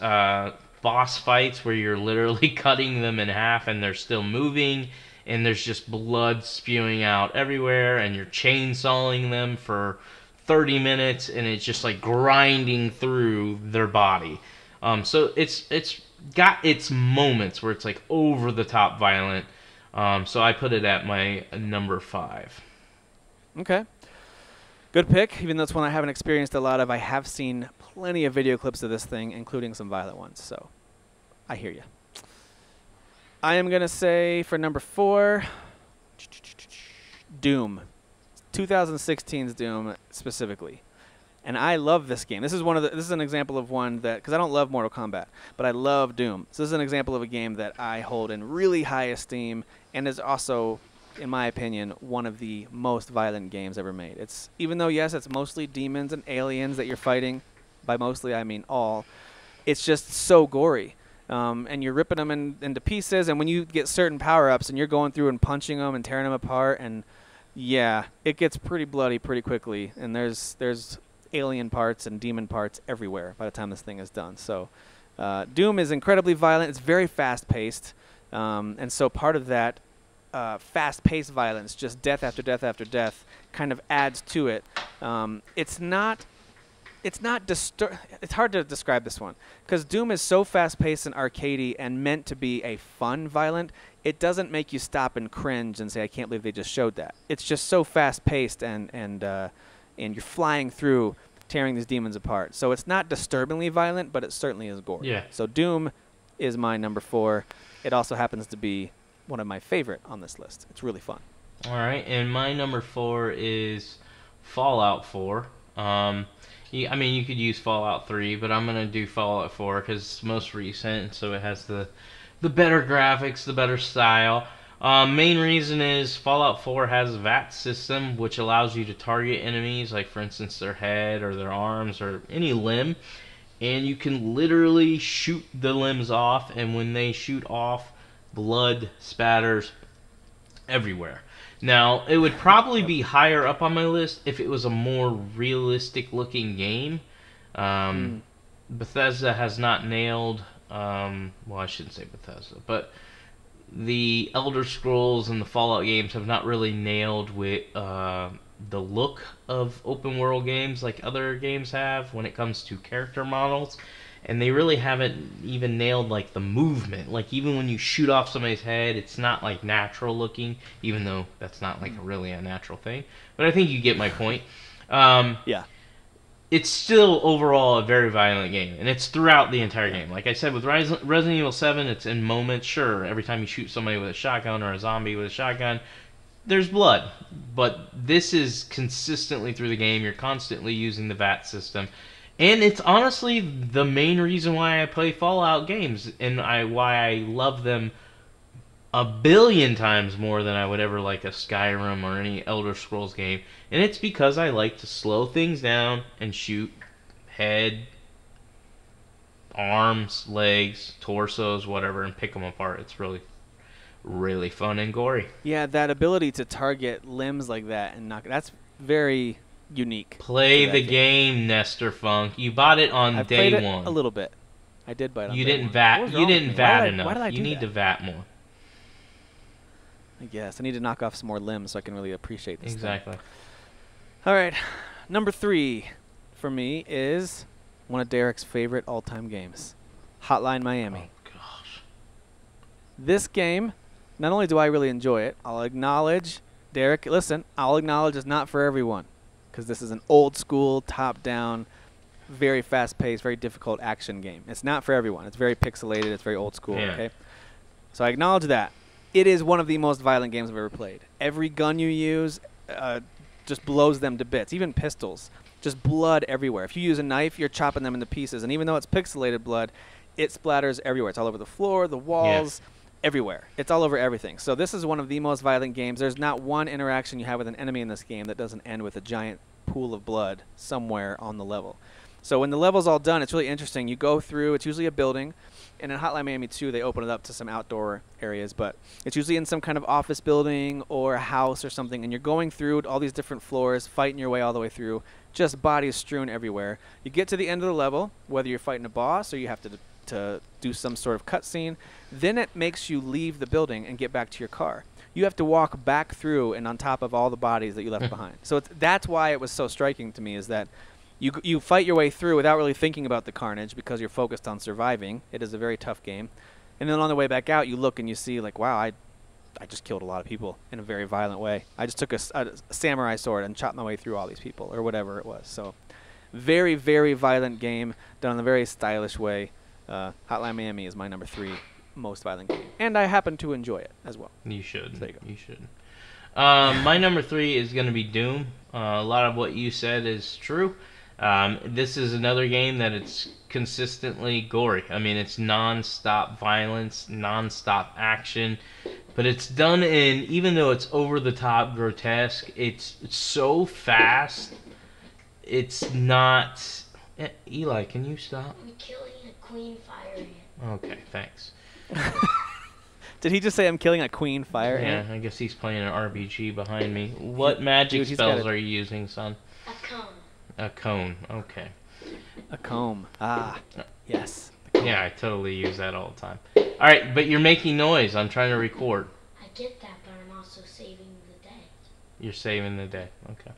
boss fights where you're literally cutting them in half and they're still moving, and there's just blood spewing out everywhere, and you're chainsawing them for 30 minutes, and it's just like grinding through their body. So it's got its moments where it's like over the top violent. So I put it at my number 5. Okay. Good pick, even though it's one I haven't experienced a lot of. I have seen plenty of video clips of this thing, including some violent ones, so I hear you. I am going to say for number 4, Doom. 2016's Doom specifically. And I love this game. This is an example of one that, because I don't love Mortal Kombat, but I love Doom. So this is an example of a game that I hold in really high esteem, and is also, in my opinion, one of the most violent games ever made. It's, even though yes, it's mostly demons and aliens that you're fighting. By mostly I mean all. It's just so gory. And you're ripping them into pieces, and when you get certain power-ups and you're going through and punching them and tearing them apart, and yeah, it gets pretty bloody pretty quickly, and there's alien parts and demon parts everywhere by the time this thing is done. So Doom is incredibly violent. It's very fast-paced, and so part of that fast-paced violence, just death after death after death, kind of adds to it. It's hard to describe this one, because Doom is so fast-paced and arcadey and meant to be a fun violent. It doesn't make you stop and cringe and say, I can't believe they just showed that. It's just so fast-paced, and you're flying through, tearing these demons apart. So it's not disturbingly violent, but it certainly is gory. Yeah. So Doom is my number 4. It also happens to be one of my favorite on this list. It's really fun. All right, and my number 4 is Fallout 4. I mean, you could use Fallout 3, but I'm going to do Fallout 4 because it's most recent, so it has the better graphics, the better style. Main reason is Fallout 4 has a VAT system, which allows you to target enemies, like for instance their head or their arms or any limb, and you can literally shoot the limbs off, and when they shoot off, blood spatters everywhere. Now, it would probably be higher up on my list if it was a more realistic looking game. Bethesda has not nailed, well, I shouldn't say Bethesda, but the Elder Scrolls and the Fallout games have not really nailed with the look of open world games like other games have when it comes to character models. And they really haven't even nailed like the movement. Like even when you shoot off somebody's head, it's not like natural looking, even though that's not like really a natural thing. But I think you get my point. Yeah. It's still overall a very violent game, and it's throughout the entire game. Like I said, with Resident Evil 7, it's in moments. Sure, every time you shoot somebody with a shotgun or a zombie with a shotgun, there's blood. But this is consistently through the game. You're constantly using the VAT system. And it's honestly the main reason why I play Fallout games, and why I love them a billion times more than I would ever like a Skyrim or any Elder Scrolls game. And it's because I like to slow things down and shoot head, arms, legs, torsos, whatever, and pick them apart. It's really, really fun and gory. Yeah, that ability to target limbs like that and that's very unique. Play the game, Nestor Funk. You bought it on day played it one. A little bit. I did buy it on You day didn't one. VAT. What was You wrong with didn't me? VAT Why enough. did I You do need that? to VAT more. I guess I need to knock off some more limbs so I can really appreciate this. Exactly. Thing. All right, number 3 for me is one of Derek's favorite all-time games, Hotline Miami. Oh gosh. This game, not only do I really enjoy it, I'll acknowledge, Derek, listen, I'll acknowledge it's not for everyone, because this is an old-school, top-down, very fast-paced, very difficult action game. It's not for everyone. It's very pixelated. It's very old-school. Yeah. Okay, so I acknowledge that. It is one of the most violent games I've ever played. Every gun you use just blows them to bits. Even pistols, just blood everywhere. If you use a knife, you're chopping them into pieces. And even though it's pixelated blood, it splatters everywhere. It's all over the floor, the walls, everywhere. It's all over everything. So this is one of the most violent games. There's not one interaction you have with an enemy in this game that doesn't end with a giant pool of blood somewhere on the level. So when the level's all done, it's really interesting. You go through, it's usually a building, and in Hotline Miami 2, they open it up to some outdoor areas, but it's usually in some kind of office building or a house or something, and you're going through all these different floors, fighting your way all the way through, just bodies strewn everywhere. You get to the end of the level, whether you're fighting a boss or you have to do some sort of cutscene, then it makes you leave the building and get back to your car. You have to walk back through and on top of all the bodies that you left behind. So that's why it was so striking to me, is that you fight your way through without really thinking about the carnage because you're focused on surviving. It is a very tough game. And then on the way back out, you look and you see, like, wow, I just killed a lot of people in a very violent way. I just took a samurai sword and chopped my way through all these people, or whatever it was. So very, very violent game done in a very stylish way. Hotline Miami is my number 3 most violent game, and I happen to enjoy it as well. You should. There you go. You should. My number 3 is going to be Doom. A lot of what you said is true. This is another game that it's consistently gory. I mean, it's non-stop violence, non-stop action, but it's done in, even though it's over-the-top grotesque, it's so fast. It's not... Eli, can you stop? I'm killing a queen fire ant. Okay, thanks. Did he just say I'm killing a queen fire ant? Yeah, I guess he's playing an RPG behind me. What magic Dude, spells are you using, son? A cone. A cone, okay. A comb. Ah, yes. Yeah, I totally use that all the time. Alright, but you're making noise. I'm trying to record. I get that, but I'm also saving the day. You're saving the day. Okay.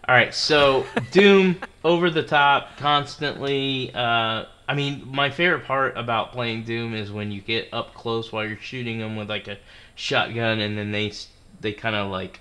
Alright, so Doom, over the top, constantly. I mean, my favorite part about playing Doom is when you get up close while you're shooting them with like a shotgun, and then they kind of like,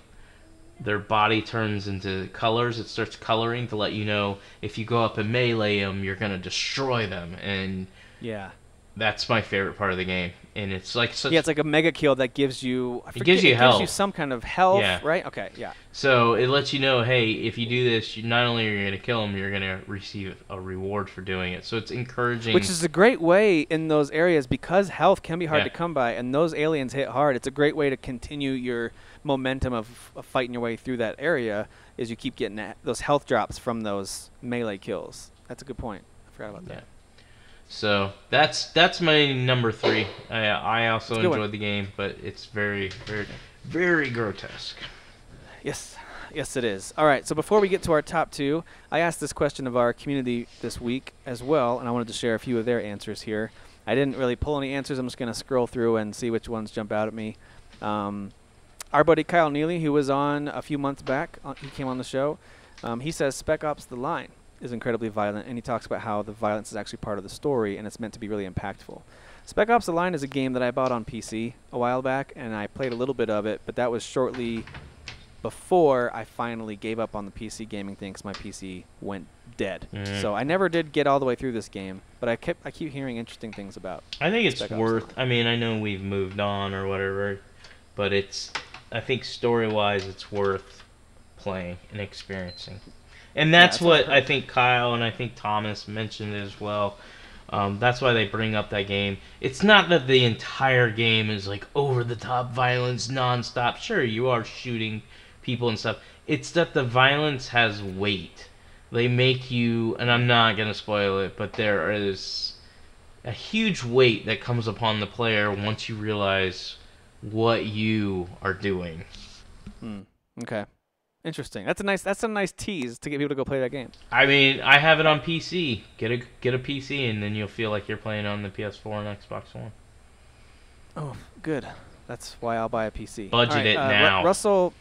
their body turns into colors. It starts coloring to let you know if you go up and melee them, you're going to destroy them. And Yeah. that's my favorite part of the game. And it's like such... Yeah, it's like a mega kill that gives you... It gives you health. It gives you some kind of health, Yeah. right? Okay, yeah. So it lets you know, hey, if you do this, not only are you going to kill them, you're going to receive a reward for doing it. So it's encouraging... Which is a great way in those areas, because health can be hard to come by, and those aliens hit hard. It's a great way to continue your momentum of fighting your way through that area, is you keep getting those health drops from those melee kills. That's a good point. I forgot about that. Yeah. So that's my number 3. I also enjoyed the game, but it's very, very, very grotesque. Yes. Yes, it is. All right, so before we get to our top 2, I asked this question of our community this week as well, and I wanted to share a few of their answers here. I didn't really pull any answers. I'm just going to scroll through and see which ones jump out at me. Our buddy Kyle Neely, who was on a few months back, he came on the show, he says Spec Ops The Line is incredibly violent, and he talks about how the violence is actually part of the story, and it's meant to be really impactful. Spec Ops The Line is a game that I bought on PC a while back, and I played a little bit of it, but that was shortly before I finally gave up on the PC gaming thing because my PC went dead. So I never did get all the way through this game, but I keep hearing interesting things about I think it's Spec Ops worth... I mean, I know we've moved on or whatever, but I think story-wise it's worth playing and experiencing. And that's what I think Kyle and I think Thomas mentioned as well. That's why they bring up that game. It's not that the entire game is like over-the-top violence, non-stop. Sure, you are shooting people and stuff. It's that the violence has weight. They make you, and I'm not going to spoil it, but there is a huge weight that comes upon the player once you realize what you are doing. Okay. Interesting. That's a nice tease to get people to go play that game. I mean, I have it on PC. Get a PC, and then you'll feel like you're playing on the PS4 and Xbox One. Oh, good. That's why I'll buy a PC. Budget it now. Russell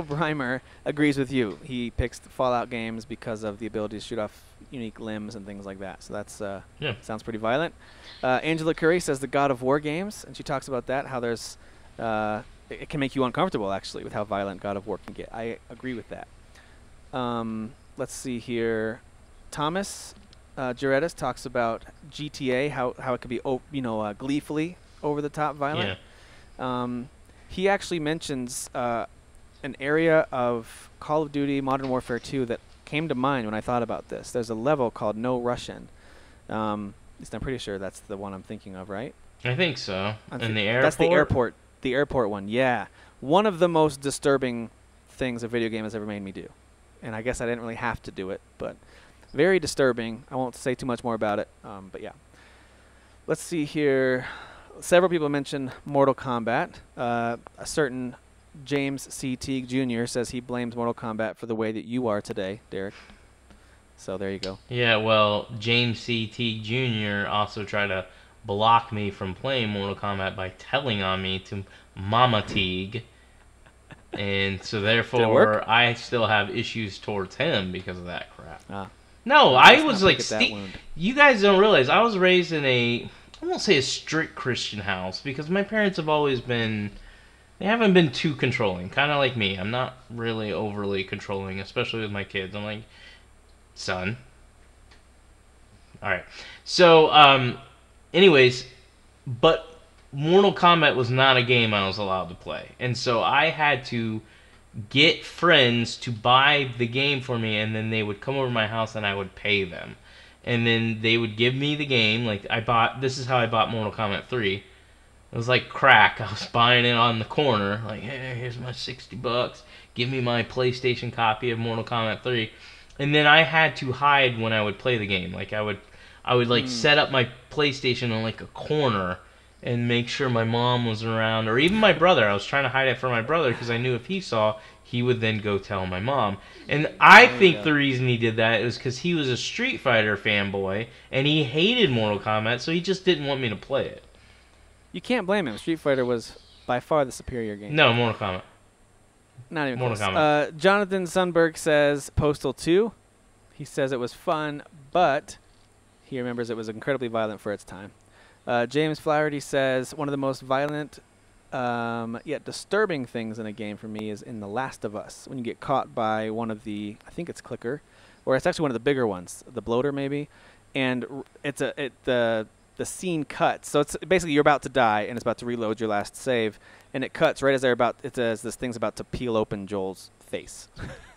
Breimer agrees with you. He picks the Fallout games because of the ability to shoot off unique limbs and things like that. So that's sounds pretty violent. Angela Curry says the God of War games, and she talks about that, how there's it can make you uncomfortable, actually, with how violent God of War can get. I agree with that. Let's see here. Thomas Jaretis talks about GTA, how it could be gleefully over-the-top violent. Yeah. He actually mentions an area of Call of Duty Modern Warfare 2 that came to mind when I thought about this. There's a level called No Russian. I'm pretty sure that's the one I'm thinking of, right? I think so. In the airport? That's the airport. The airport one, yeah. One of the most disturbing things a video game has ever made me do. And I guess I didn't really have to do it, but very disturbing. I won't say too much more about it, but yeah. Let's see here. Several people mentioned Mortal Kombat. A certain James C. Teague Jr. says he blames Mortal Kombat for the way that you are today, Derek. So there you go. Yeah, well, James C. Teague Jr. also tried to block me from playing Mortal Kombat by telling on me to Mama Teague. And so therefore I still have issues towards him because of that crap. No, I was like, you guys don't realize I was raised in I won't say a strict Christian house, because my parents have always been, they haven't been too controlling, kind of like me. I'm not really overly controlling, especially with my kids. I'm like, son. Alright. So, anyways, but Mortal Kombat was not a game I was allowed to play. And so I had to get friends to buy the game for me, and then they would come over to my house and I would pay them. And then they would give me the game. Like, this is how I bought Mortal Kombat 3. It was like crack. I was buying it on the corner. Like, hey, here's my $60. Give me my PlayStation copy of Mortal Kombat 3. And then I had to hide when I would play the game. Like, I would like set up my PlayStation on like a corner and make sure my mom was around, or even my brother. I was trying to hide it from my brother because I knew if he saw, he would then go tell my mom. And I think the reason he did that is because he was a Street Fighter fanboy, and he hated Mortal Kombat, so he just didn't want me to play it. You can't blame him. Street Fighter was by far the superior game. No, Mortal Kombat. Not even Mortal close. Kombat. Jonathan Sundberg says Postal 2. He says it was fun, but he remembers it was incredibly violent for its time. James Flaherty says one of the most violent yet disturbing things in a game for me is in The Last of Us, when you get caught by one of the, I think it's Clicker, or it's actually one of the bigger ones, the bloater maybe, and the scene cuts. So it's basically you're about to die and it's about to reload your last save, and it cuts right as it says this thing's about to peel open Joel's face.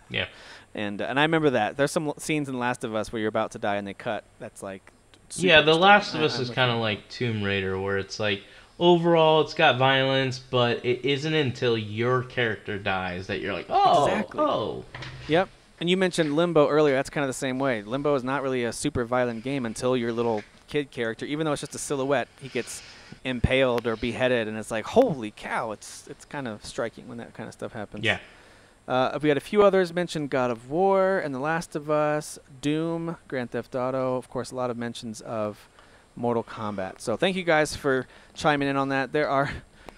Yeah. And I remember that. There's some scenes in The Last of Us where you're about to die and they cut. That's like Yeah, The disturbing. Last of Us is kind of like Tomb Raider, where it's like, overall it's got violence, but it isn't until your character dies that you're like, oh, Exactly. oh. Yep. And you mentioned Limbo earlier. That's kind of the same way. Limbo is not really a super violent game until your little kid character, even though it's just a silhouette, he gets impaled or beheaded, and it's like, holy cow, it's kind of striking when that kind of stuff happens. Yeah. We had a few others mentioned: God of War and The Last of Us, Doom, Grand Theft Auto. Of course, a lot of mentions of Mortal Kombat. So thank you guys for chiming in on that. There are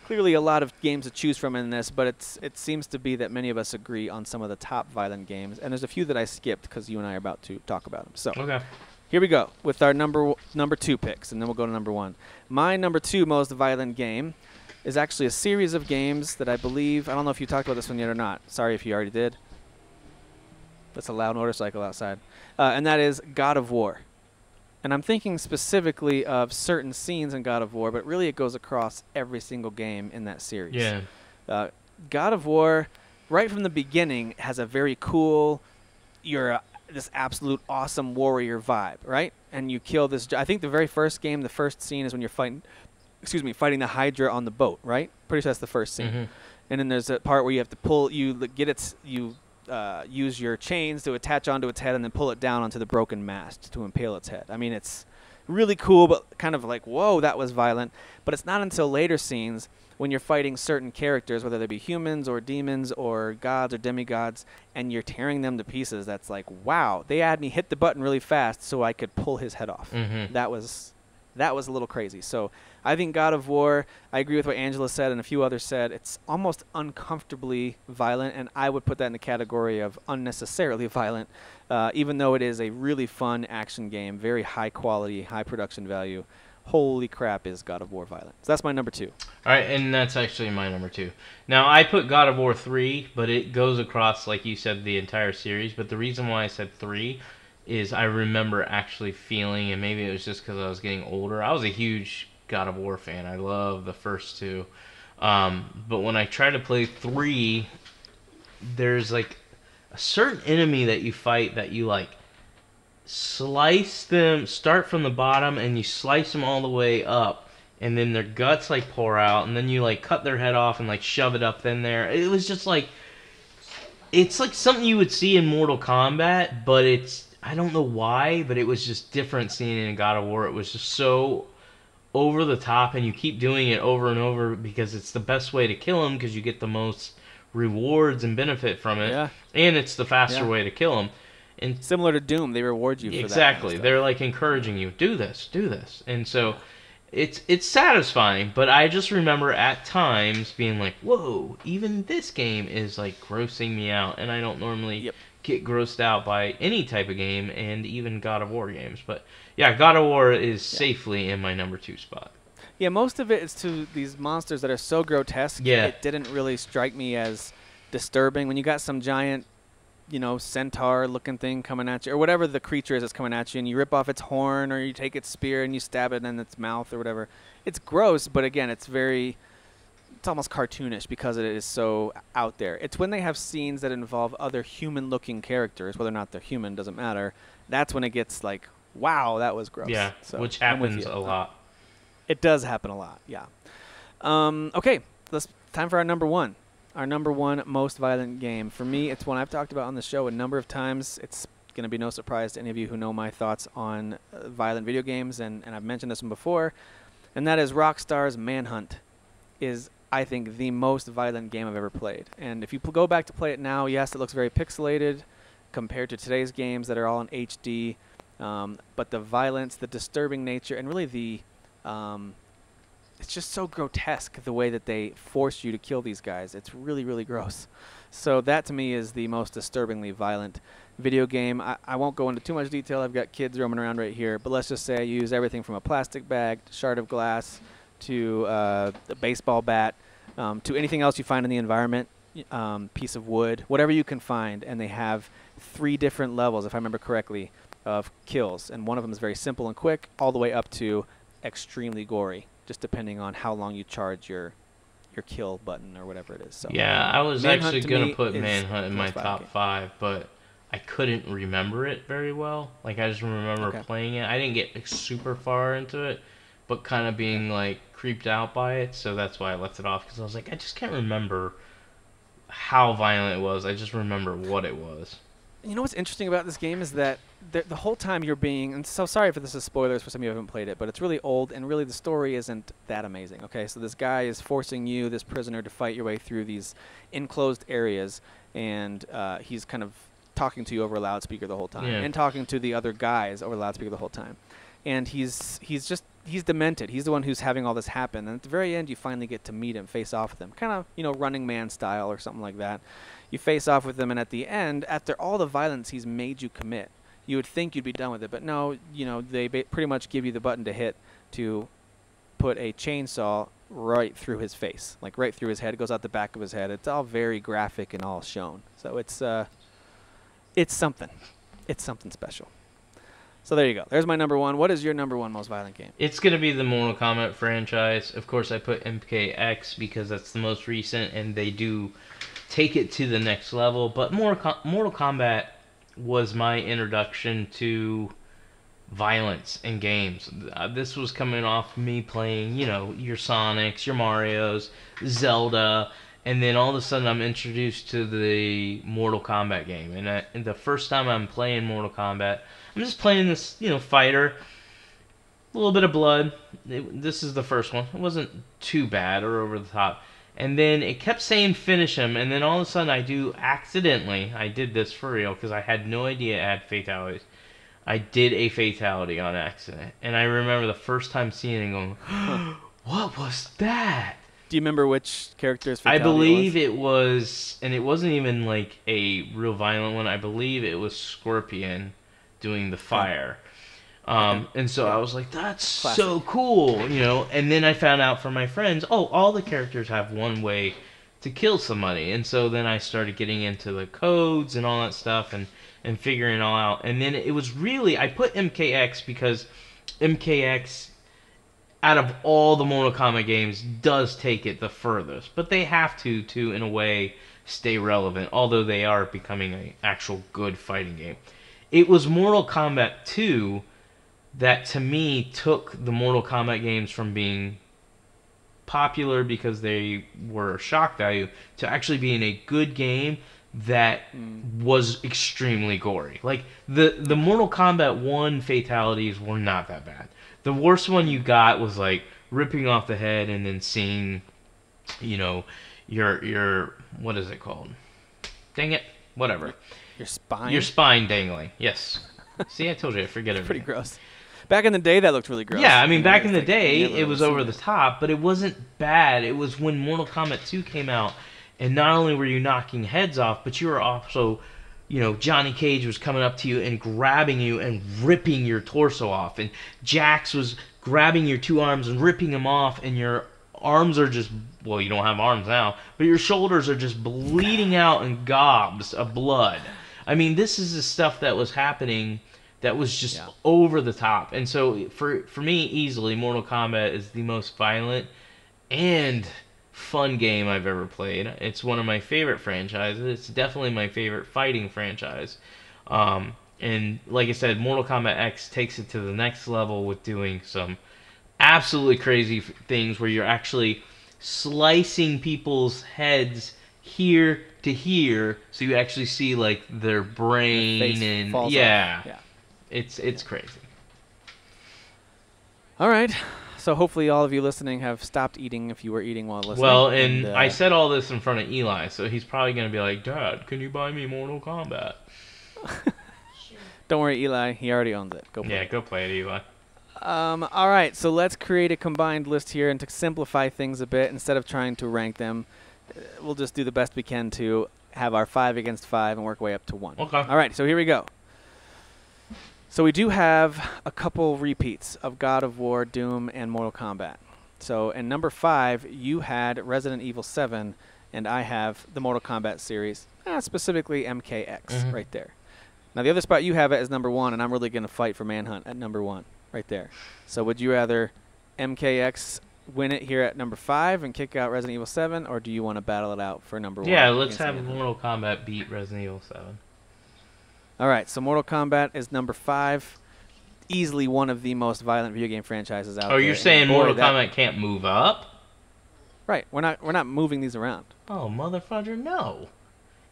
clearly a lot of games to choose from in this, but it seems to be that many of us agree on some of the top violent games, and there's a few that I skipped because you and I are about to talk about them. So Okay. here we go with our number 2 picks, and then we'll go to number 1. My number 2 most violent game is actually a series of games that I believe, I don't know if you talked about this one yet or not. Sorry if you already did. That's a loud motorcycle outside. And that is God of War. And I'm thinking specifically of certain scenes in God of War, but really it goes across every single game in that series. Yeah. God of War, right from the beginning, has a very cool, this absolute awesome warrior vibe, right? And you kill this. I think the very first game, the first scene is when you're fighting the Hydra on the boat, right? Pretty sure that's the first scene. Mm-hmm. And then there's a part where you have to pull, use your chains to attach onto its head and then pull it down onto the broken mast to impale its head. I mean, it's really cool, but kind of like, whoa, that was violent. But it's not until later scenes when you're fighting certain characters, whether they be humans or demons or gods or demigods, and you're tearing them to pieces, that's like, wow, they had me hit the button really fast so I could pull his head off. Mm-hmm. That was a little crazy. So I think God of War, I agree with what Angela said and a few others said, it's almost uncomfortably violent, and I would put that in the category of unnecessarily violent, even though it is a really fun action game, very high quality, high production value. Holy crap, is God of War violent. So that's my number 2. All right, and that's actually my number 2. Now, I put God of War 3, but it goes across, like you said, the entire series. But the reason why I said 3 is I remember actually feeling, and maybe it was just because I was getting older, I was a huge God of War fan. I love the first 2. But when I try to play 3, there's like a certain enemy that you fight that you like slice them, start from the bottom, and you slice them all the way up, and then their guts like pour out, and then you like cut their head off and like shove it up in there. It was just like, it's like something you would see in Mortal Kombat, but I don't know why, but it was just different seeing it in God of War. It was just so over the top, and you keep doing it over and over because it's the best way to kill them because you get the most rewards and benefit from it, Yeah. and it's the faster way to kill them. And Similar to Doom, they reward you for that. exactly, Kind of they're like encouraging you, do this, and so it's satisfying. But I just remember at times being like, whoa, even this game is like grossing me out, and I don't normally get grossed out by any type of game, and even God of War games. But yeah, God of War is safely in my number 2 spot. Yeah, most of it is to these monsters that are so grotesque. Yeah. It didn't really strike me as disturbing. When you got some giant centaur-looking thing coming at you, or whatever the creature is that's coming at you, and you rip off its horn, or you take its spear and you stab it in its mouth or whatever. It's gross, but again, it's almost cartoonish because it is so out there. It's when they have scenes that involve other human-looking characters, whether or not they're human, doesn't matter. That's when it gets like, wow, that was gross. Yeah, so, which happens a lot. It does happen a lot, yeah. Okay, time for our number one. Our number one most violent game. For me, it's one I've talked about on the show a number of times. It's going to be no surprise to any of you who know my thoughts on violent video games, and I've mentioned this one before, and that is Rockstar's Manhunt is, I think, the most violent game I've ever played. And if you go back to play it now, yes, it looks very pixelated compared to today's games that are all in HD, but the violence, the disturbing nature, and really it's just so grotesque the way that they force you to kill these guys. It's really, really gross. So that to me is the most disturbingly violent video game. I won't go into too much detail. I've got kids roaming around right here, but let's just say I use everything from a plastic bag, shard of glass, to a baseball bat, to anything else you find in the environment, piece of wood, whatever you can find. And they have 3 different levels, if I remember correctly, of kills. And one of them is very simple and quick, all the way up to extremely gory, just depending on how long you charge your kill button or whatever it is. So yeah, I was Manhunt actually going to put is Manhunt in my most top violent 5, but I couldn't remember it very well. Like, I just remember playing it. I didn't get super far into it, but kind of being, like, creeped out by it, so that's why I left it off, because I was like, I just can't remember how violent it was. I just remember what it was. You know what's interesting about this game is that the whole time you're being, and so sorry if this is spoilers for some of you who haven't played it, but it's really old, and really the story isn't that amazing, okay? So this guy is forcing you, this prisoner, to fight your way through these enclosed areas, and he's kind of talking to you over a loudspeaker the whole time, and talking to the other guys over a loudspeaker the whole time. And he's demented. He's the one who's having all this happen, and at the very end you finally get to meet him, face off with him, kind of, Running Man style or something like that. You face off with him, and at the end, after all the violence he's made you commit, you would think you'd be done with it, but no, they pretty much give you the button to hit to put a chainsaw right through his face, like right through his head. It goes out the back of his head. It's all very graphic and all shown. So it's something. It's something special. So there you go. There's my number one. What is your number one most violent game? It's going to be the Mortal Kombat franchise. Of course, I put MKX because that's the most recent, and they do take it to the next level. But Mortal Kombat was my introduction to violence in games. This was coming off me playing, your Sonics, your Marios, Zelda, and then all of a sudden I'm introduced to the Mortal Kombat game. And the first time I'm playing Mortal Kombat, I'm just playing this, fighter, a little bit of blood. This is the first one. It wasn't too bad or over the top. And then it kept saying finish him, and then all of a sudden I did this for real, because I had no idea it had fatalities. I did a fatality on accident. And I remember the first time seeing it and going, what was that? Do you remember which character's fatality I believe it was, and it wasn't even like a real violent one, I believe it was Scorpion doing the fire. And so I was like, that's Classic. so cool, and then I found out from my friends, all the characters have one way to kill somebody, and so then I started getting into the codes and all that stuff, and figuring it all out, and then it was really, I put MKX because MKX, out of all the Mortal Kombat games, does take it the furthest, but they have to in a way, stay relevant, although they are becoming an actual good fighting game. It was Mortal Kombat 2 that to me took the Mortal Kombat games from being popular because they were shock value to actually being a good game that was extremely gory. Like the Mortal Kombat 1 fatalities were not that bad. The worst one you got was like ripping off the head and then seeing, your what is it called? Dang it, whatever. Your spine? Your spine dangling. Yes. See, I told you, I forget everything. Pretty gross. Back in the day, that looked really gross. Yeah, I mean, back in the day, it was over the top, but it wasn't bad. It was when Mortal Kombat 2 came out, and not only were you knocking heads off, but you were also, Johnny Cage was coming up to you and grabbing you and ripping your torso off, and Jax was grabbing your 2 arms and ripping them off, and your arms are just, well, you don't have arms now, but your shoulders are just bleeding out in gobs of blood. I mean, this is the stuff that was happening that was just over the top. And so for me, easily, Mortal Kombat is the most violent and fun game I've ever played. It's one of my favorite franchises. It's definitely my favorite fighting franchise. And like I said, Mortal Kombat X takes it to the next level with doing some absolutely crazy things where you're actually slicing people's heads here to here, so you actually see like their brain and yeah. It's crazy. All right. So hopefully all of you listening have stopped eating if you were eating while listening. Well, and I said all this in front of Eli, so he's probably going to be like, Dad, can you buy me Mortal Kombat? Don't worry, Eli. He already owns it. Go play it. Yeah, go play it, Eli. All right. So let's create a combined list here, and to simplify things a bit, instead of trying to rank them, we'll just do the best we can to have our 5 against 5 and work our way up to 1. Okay. All right. So here we go. So we do have a couple repeats of God of War, Doom, and Mortal Kombat. So in number 5, you had Resident Evil 7, and I have the Mortal Kombat series, specifically MKX right there. Now the other spot you have it as number 1, and I'm really going to fight for Manhunt at number 1 right there. So would you rather MKX win it here at number 5 and kick out Resident Evil 7, or do you want to battle it out for number 1? Yeah, let's have Mortal Kombat beat Resident Evil 7. All right, so Mortal Kombat is number 5, easily one of the most violent video game franchises out there. Oh, you're saying Mortal Kombat can't move up? Right, we're not moving these around. Oh, motherfucker, no.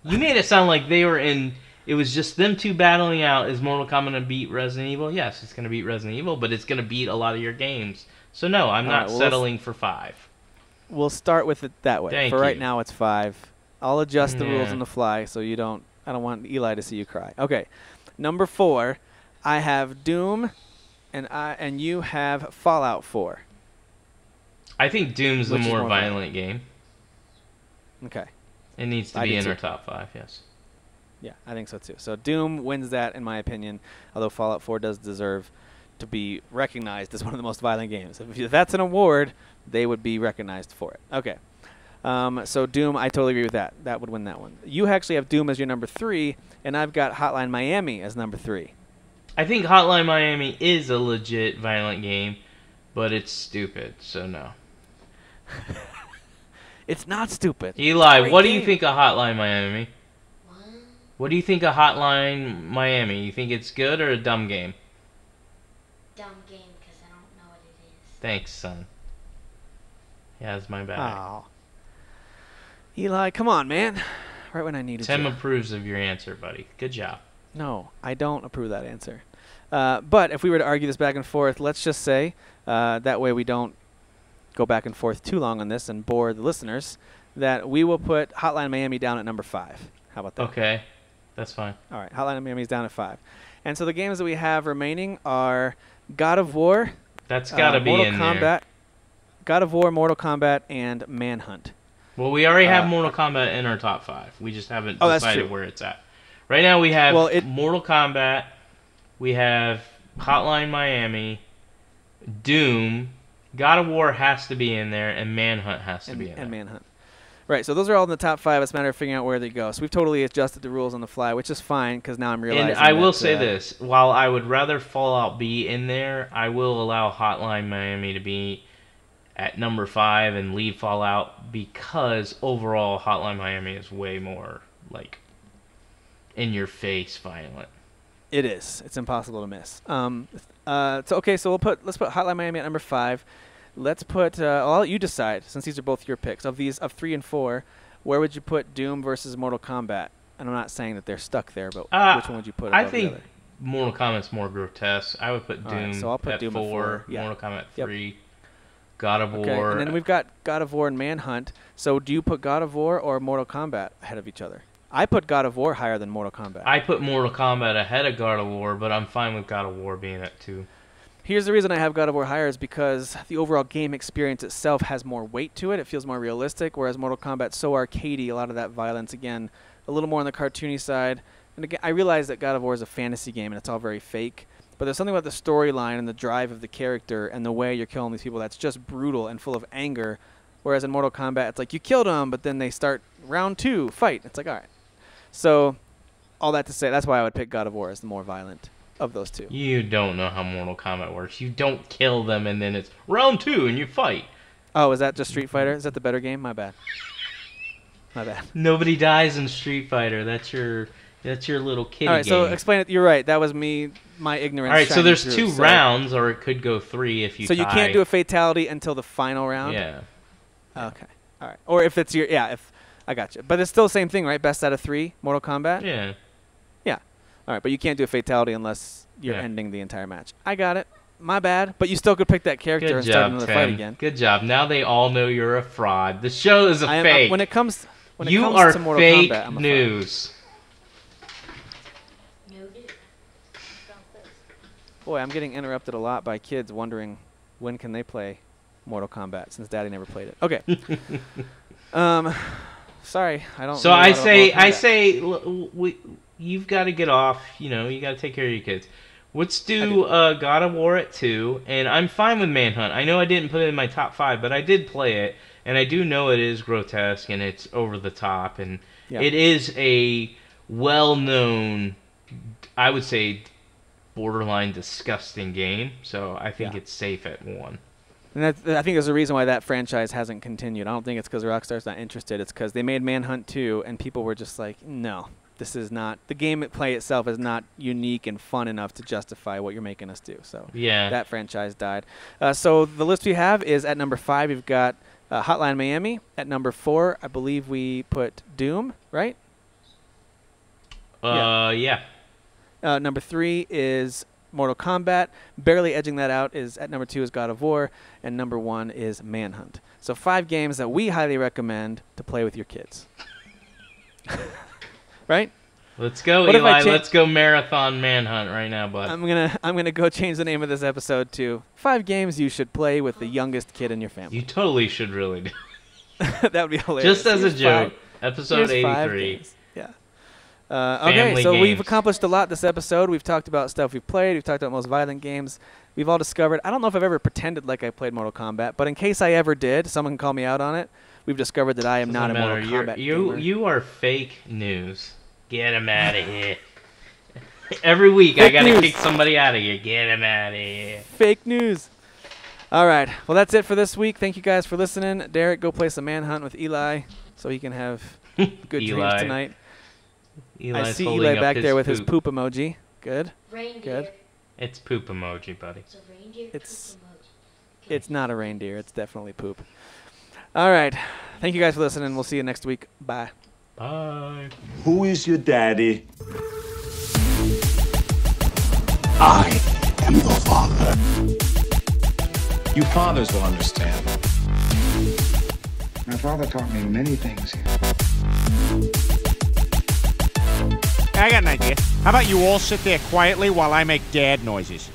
You made it sound like they were in. It was just them two battling out. Is Mortal Kombat going to beat Resident Evil? Yes, it's going to beat Resident Evil, but it's going to beat a lot of your games. So no, I'm not settling for 5. We'll start with it that way. Thank for right you. now, it's 5. I'll adjust the rules on the fly, so you don't. I don't want Eli to see you cry. Okay, number 4, I have Doom, and you have Fallout 4. I think Doom's the more violent game. Okay. It needs to be in our top 5, yes. Yeah, I think so too. So Doom wins that, in my opinion, although Fallout 4 does deserve to be recognized as one of the most violent games. If that's an award, they would be recognized for it. Okay. So Doom, I totally agree with that. That would win that one. You actually have Doom as your number 3, and I've got Hotline Miami as number 3. I think Hotline Miami is a legit violent game, but it's stupid, so no. It's not stupid. Eli, what do you think of Hotline Miami? What do you think of Hotline Miami? You think it's good or a dumb game? Dumb game, because I don't know what it is. Thanks, son. Yeah, it's my bad. Oh. Eli, come on, man. Right when I needed Tim you. approves of your answer, buddy. Good job. No, I don't approve that answer. But if we were to argue this back and forth, let's just say, that way we don't go back and forth too long on this and bore the listeners, that we will put Hotline Miami down at number 5. How about that? Okay. That's fine. All right, Hotline Miami is down at 5. And so the games that we have remaining are God of War. That's got to be Mortal in Kombat, there. God of War, Mortal Kombat, and Manhunt. Well, we already have Mortal Kombat in our top 5. We just haven't that's decided true. where it's at. Right now we have Well, Mortal Kombat, we have Hotline Miami, Doom, God of War has to be in there, and Manhunt has to be in there. And Manhunt. Right, so those are all in the top 5. It's a matter of figuring out where they go. So we've totally adjusted the rules on the fly, which is fine, because now I'm realizing And I will say this. While I would rather Fallout be in there, I will allow Hotline Miami to be at number 5 and leave Fallout, because overall Hotline Miami is way more, like, in-your-face violent. It is. It's impossible to miss. Okay, so let's put Hotline Miami at number 5. Let's put. I'll let you decide, since these are both your picks. Of 3 and 4, where would you put Doom versus Mortal Kombat? And I'm not saying that they're stuck there, but which one would you put above I think the other? Mortal Kombat's more grotesque. I would put Doom right, so I'll put at Doom 4, Yeah. Mortal Kombat Yep. 3, God of Okay, War. and then we've got God of War and Manhunt. So do you put God of War or Mortal Kombat ahead of each other? I put God of War higher than Mortal Kombat. I put Mortal Kombat ahead of God of War, but I'm fine with God of War being at 2. Here's the reason I have God of War higher is because the overall game experience itself has more weight to it. It feels more realistic, whereas Mortal Kombat's so arcadey, a lot of that violence, again, a little more on the cartoony side. And again, I realize that God of War is a fantasy game and it's all very fake, but there's something about the storyline and the drive of the character and the way you're killing these people that's just brutal and full of anger, whereas in Mortal Kombat, it's like you killed them, but then they start round 2, fight. It's like, all right. So all that to say, that's why I would pick God of War as the more violent of those two. You don't know how Mortal Kombat works. You don't kill them and then it's round 2 and you fight. Oh, is that just Street Fighter? Is that the better game? My bad. My bad. Nobody dies in Street Fighter. That's your little kiddie All right, game. so explain it. You're right. That was me, my ignorance. All right, so shining there's through, 2 so- rounds, or it could go 3 if you So you tie. can't do a fatality until the final round? Yeah. Okay. All right. Or if it's your, if, I got you. But it's still the same thing, right? Best out of 3, Mortal Kombat? Yeah. Yeah. All right, but you can't do a fatality unless you're Yeah. ending the entire match. I got it. My bad. But you still could pick that character Good and start job, another Tim. fight again. Good job. Now they all know you're a fraud. The show is a I am, fake. when it comes you to are Mortal fake Kombat, I'm a fraud. news. Noted. Boy, I'm getting interrupted a lot by kids wondering when can they play Mortal Kombat since Daddy never played it. Okay. Sorry, I don't. So know a I lot about say, Mortal Kombat. you've got to get off. You know, you got to take care of your kids. Let's do God of War at 2, and I'm fine with Manhunt. I know I didn't put it in my top 5, but I did play it, and I do know it is grotesque and it's over the top, and it is a well-known, I would say, borderline disgusting game. So I think it's safe at 1. And I think there's a reason why that franchise hasn't continued. I don't think it's because Rockstar's not interested. It's because they made Manhunt 2, and people were just like, no, this is not – the game play itself is not unique and fun enough to justify what you're making us do. So that franchise died. So the list we have is at number 5, you've got Hotline Miami. At number 4, I believe we put Doom, right? Yeah. Number 3 is Mortal Kombat. Barely edging that out is at number 2 is God of War, and number 1 is Manhunt. So 5 games that we highly recommend to play with your kids. Right? Let's go, What if I Eli. Let's go marathon Manhunt right now, bud. I'm gonna go change the name of this episode to 5 games you should play with the youngest kid in your family. You totally should really do. That would be hilarious. Just as a Here's joke. 5 Episode here's 5 83. games. Yeah. Okay, Family so we've games. accomplished a lot this episode. We've talked about stuff we've played. We've talked about most violent games. We've all discovered. I don't know if I've ever pretended like I played Mortal Kombat, but in case I ever did, someone can call me out on it. We've discovered that I am not a Mortal Kombat gamer. You are fake news. Get him out of here. Every week I gotta kick somebody out of here. Get him out of here. Fake news. All right. Well, that's it for this week. Thank you guys for listening. Derek, go play some Manhunt with Eli so he can have good dreams Eli. tonight. Eli's I see holding Eli up back his there with his poop. poop emoji. Good. Reindeer. Good. It's poop emoji, buddy. It's a reindeer It's- poop emoji. It's not a reindeer. It's definitely poop. All right. Thank you guys for listening. We'll see you next week. Bye. Bye. Who is your daddy? I am the father. You fathers will understand. My father taught me many things here. I got an idea. How about you all sit there quietly while I make dad noises?